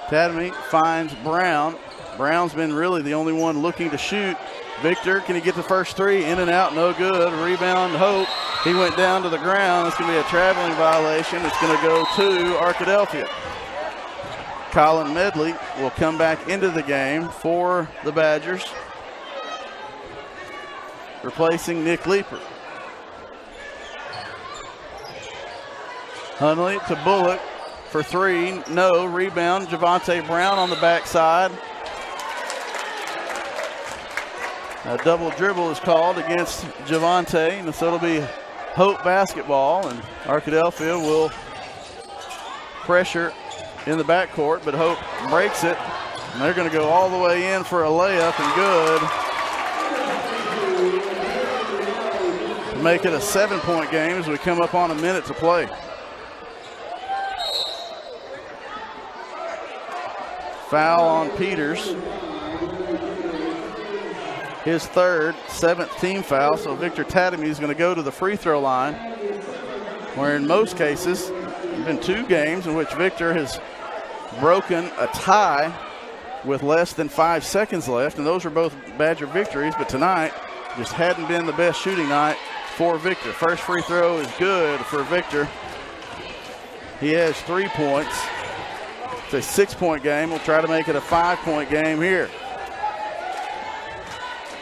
Tatamy finds Brown. Brown's been really the only one looking to shoot. Victor, can he get the first 3? In and out, no good. Rebound, Hope. He went down to the ground. It's going to be a traveling violation. It's going to go to Arkadelphia. Colin Medley will come back into the game for the Badgers, replacing Nick Leeper. Hundley to Bullock for 3. No. Rebound, Javante Brown on the backside. A double dribble is called against Javante, and so it'll be Hope basketball, and Arkadelphia will pressure in the backcourt, but Hope breaks it, and they're going to go all the way in for a layup, and good. To make it a 7-point game as we come up on a minute to play. Foul on Peters. His 3rd, 7th team foul, so Victor Tatamy is going to go to the free throw line, where in most cases, there have been 2 games in which Victor has broken a tie with less than 5 seconds left, and those are both Badger victories, but tonight just hadn't been the best shooting night for Victor. First free throw is good for Victor. He has 3 points. It's a 6-point game. We'll try to make it a 5-point game here.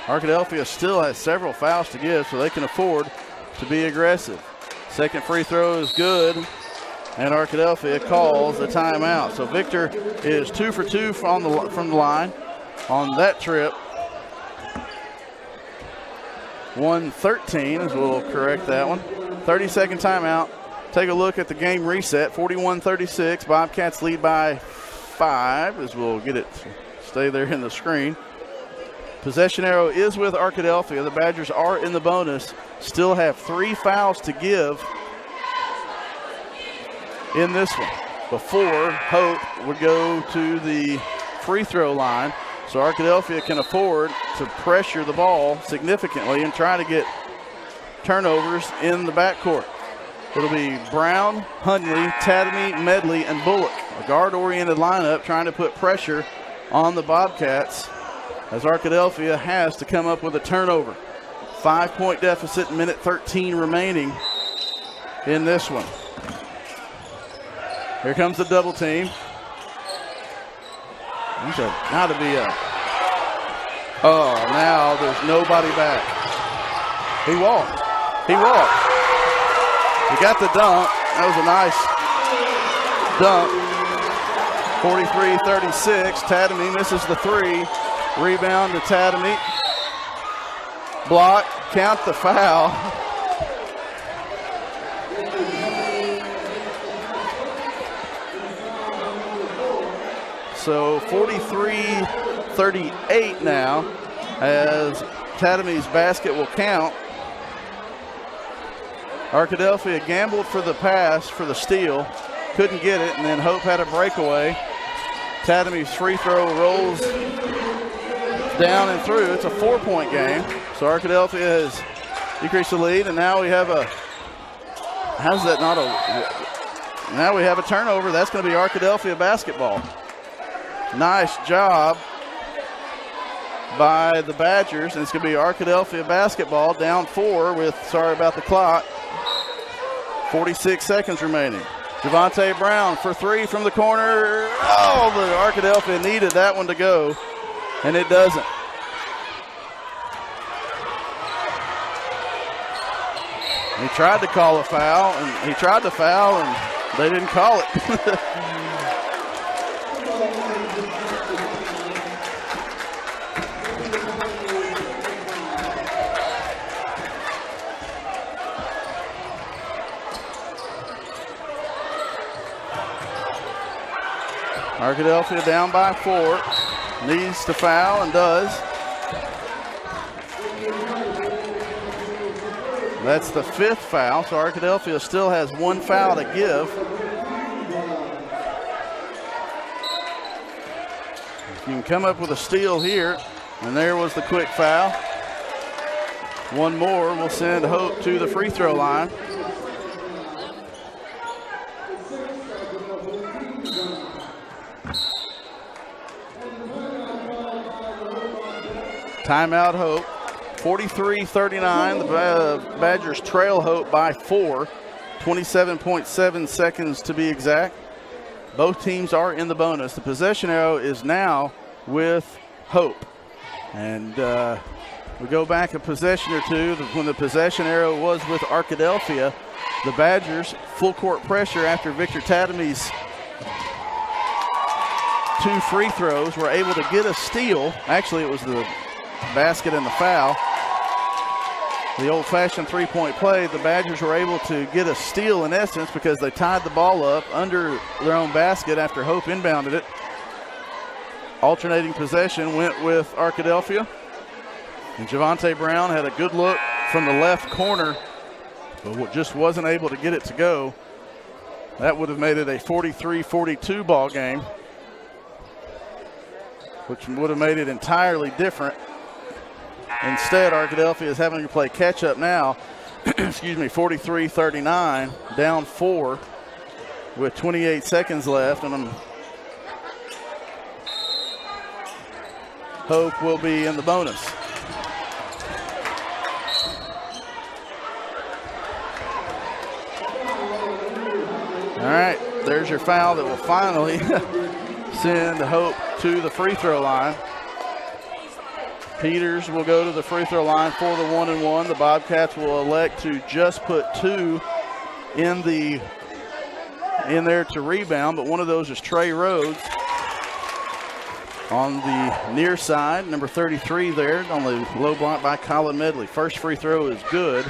Arkadelphia still has several fouls to give, so they can afford to be aggressive. Second free throw is good, and Arkadelphia calls a timeout. So Victor is 2 for 2 from the line on that trip. 113, as we'll correct that one. 30-second timeout take a look at the game reset. 41-36. Bobcats lead by 5, as we'll get it to stay there in the screen. Possession arrow is with Arkadelphia. The Badgers are in the bonus. Still have 3 fouls to give in this one before Hope would go to the free throw line. So Arkadelphia can afford to pressure the ball significantly and try to get turnovers in the backcourt. It'll be Brown, Hundley, Tadamy, Medley, and Bullock. A guard-oriented lineup trying to put pressure on the Bobcats as Arkadelphia has to come up with a turnover. 5-point deficit, minute 13 remaining in this one. Here comes the double team. These have got to be a... Oh, now there's nobody back. He walked. He walked. He got the dunk. That was a nice dunk. 43-36. Tadamy misses the 3. Rebound to Tadamy. Block. Count the foul. So 43-38 now as Tadamy's basket will count. Arkadelphia gambled for the pass, for the steal. Couldn't get it, and then Hope had a breakaway. Tadamy's free throw rolls down and through. It's a 4-point game. So Arkadelphia has decreased the lead, and now we have a, how's that not a, now we have a turnover. That's going to be Arkadelphia basketball. Nice job by the Badgers, and it's going to be Arkadelphia basketball down 4 with, sorry about the clock, 46 seconds remaining. Javante Brown for 3 from the corner. Oh, the Arkadelphia needed that one to go, and it doesn't. He tried to call a foul, and they didn't call it. Arkadelphia down by 4. Needs to foul and does. That's the 5th foul, so Arkadelphia still has 1 foul to give. You can come up with a steal here, and there was the quick foul. 1 more will send Hope to the free throw line. Timeout Hope. 43-39. The Badgers trail Hope by 4. 27.7 seconds to be exact. Both teams are in the bonus. The possession arrow is now with Hope. And we go back a possession or two. When the possession arrow was with Arkadelphia, the Badgers full court pressure after Victor Tadamy's 2 free throws were able to get a steal. Actually, it was the basket and the foul. The old-fashioned 3-point play, the Badgers were able to get a steal in essence because they tied the ball up under their own basket after Hope inbounded it. Alternating possession went with Arkadelphia. And Javante Brown had a good look from the left corner, but just wasn't able to get it to go. That would have made it a 43-42 ball game, which would have made it entirely different. Instead, Arkadelphia is having to play catch-up now. 43-39, down 4 with 28 seconds left. And Hope will be in the bonus. All right, there's your foul that will finally send Hope to the free throw line. Peters will go to the free throw line for the 1-and-1. The Bobcats will elect to just put 2 in there to rebound, but one of those is Trey Rhodes on the near side, number 33 there on the low block by Colin Medley. First free throw is good.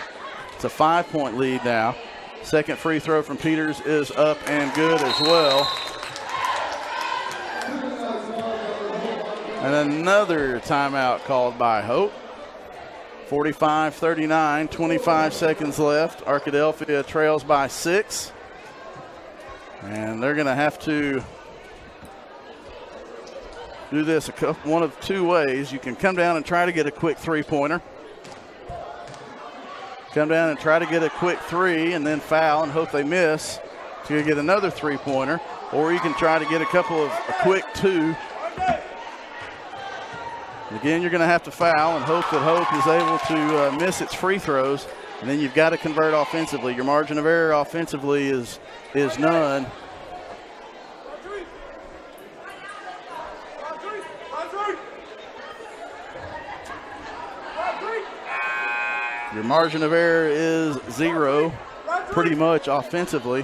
It's a 5-point lead now. Second free throw from Peters is up and good as well. And another timeout called by Hope. 45-39, 25 seconds left. Arkadelphia trails by 6. And they're going to have to do this one of two ways. You can come down and try to get a quick three-pointer. Come down and try to get a quick three and then foul and hope they miss to get another three-pointer. Or you can try to get a quick two. Again, you're going to have to foul and hope that Hope is able to miss its free throws. And then you've got to convert offensively. Your margin of error offensively is none. Your margin of error is 0, pretty much offensively.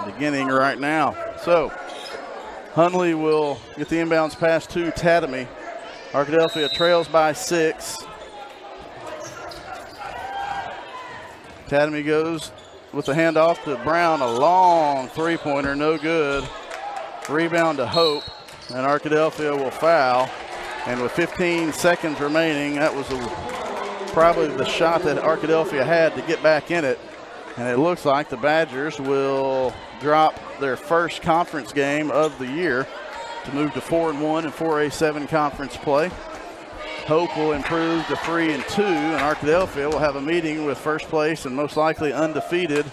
Beginning right now. So Hunley will get the inbounds pass to Tatamy. Arkadelphia trails by 6. Tatamy goes with the handoff to Brown, a long three-pointer, no good. Rebound to Hope, and Arkadelphia will foul. And with 15 seconds remaining, that was probably the shot that Arkadelphia had to get back in it. And it looks like the Badgers will drop their first conference game of the year to move to 4-1 in 4A7 conference play. Hope will improve to 3-2, and Arkadelphia will have a meeting with first place and most likely undefeated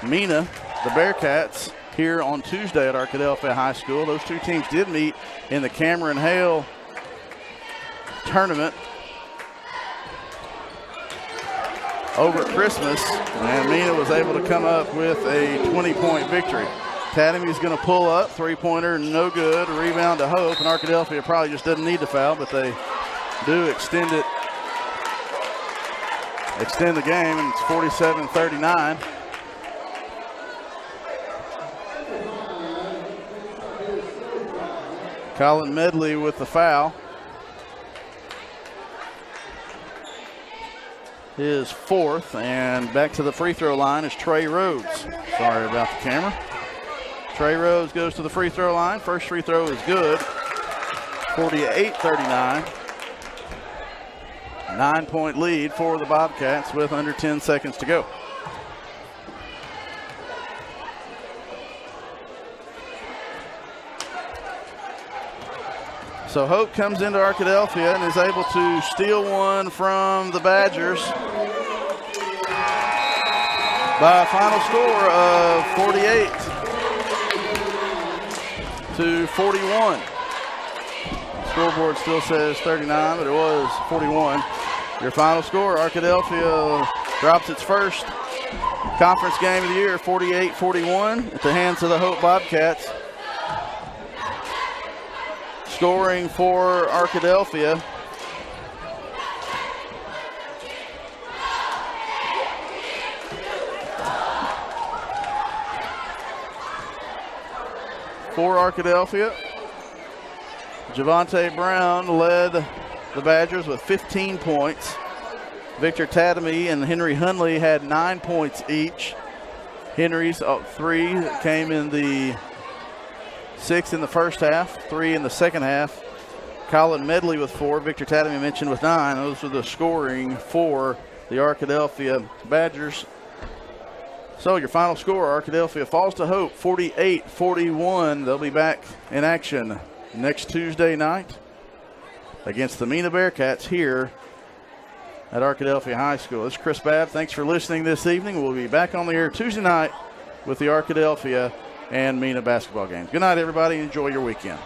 Mena, the Bearcats, here on Tuesday at Arkadelphia High School. Those two teams did meet in the Cameron Hale tournament over Christmas, and Mena was able to come up with a 20-point victory. Tatamy's going to pull up, three-pointer, no good. Rebound to Hope, and Arkadelphia probably just doesn't need to foul, but they do extend the game, and it's 47-39. Colin Medley with the foul. His fourth, and back to the free throw line is Trey Rhodes. Sorry about the camera. Trey Rhodes goes to the free throw line. First free throw is good. 48-39. 9-point lead for the Bobcats with under 10 seconds to go. So Hope comes into Arkadelphia and is able to steal one from the Badgers by a final score of 48-41. Scoreboard still says 39, but it was 41. Your final score, Arkadelphia drops its first conference game of the year, 48-41, at the hands of the Hope Bobcats. Scoring for Arkadelphia, Javante Brown led the Badgers with 15 points. Victor Tatamy and Henry Hunley had 9 points each. Henry's 3 came in the 6 in the first half, 3 in the second half. Colin Medley with 4, Victor Tatamy mentioned with 9. Those are the scoring for the Arkadelphia Badgers. So your final score, Arkadelphia falls to Hope, 48-41. They'll be back in action next Tuesday night against the Mena Bearcats here at Arkadelphia High School. This is Chris Babb. Thanks for listening this evening. We'll be back on the air Tuesday night with the Arkadelphia and Mena basketball game. Good night, everybody. Enjoy your weekend.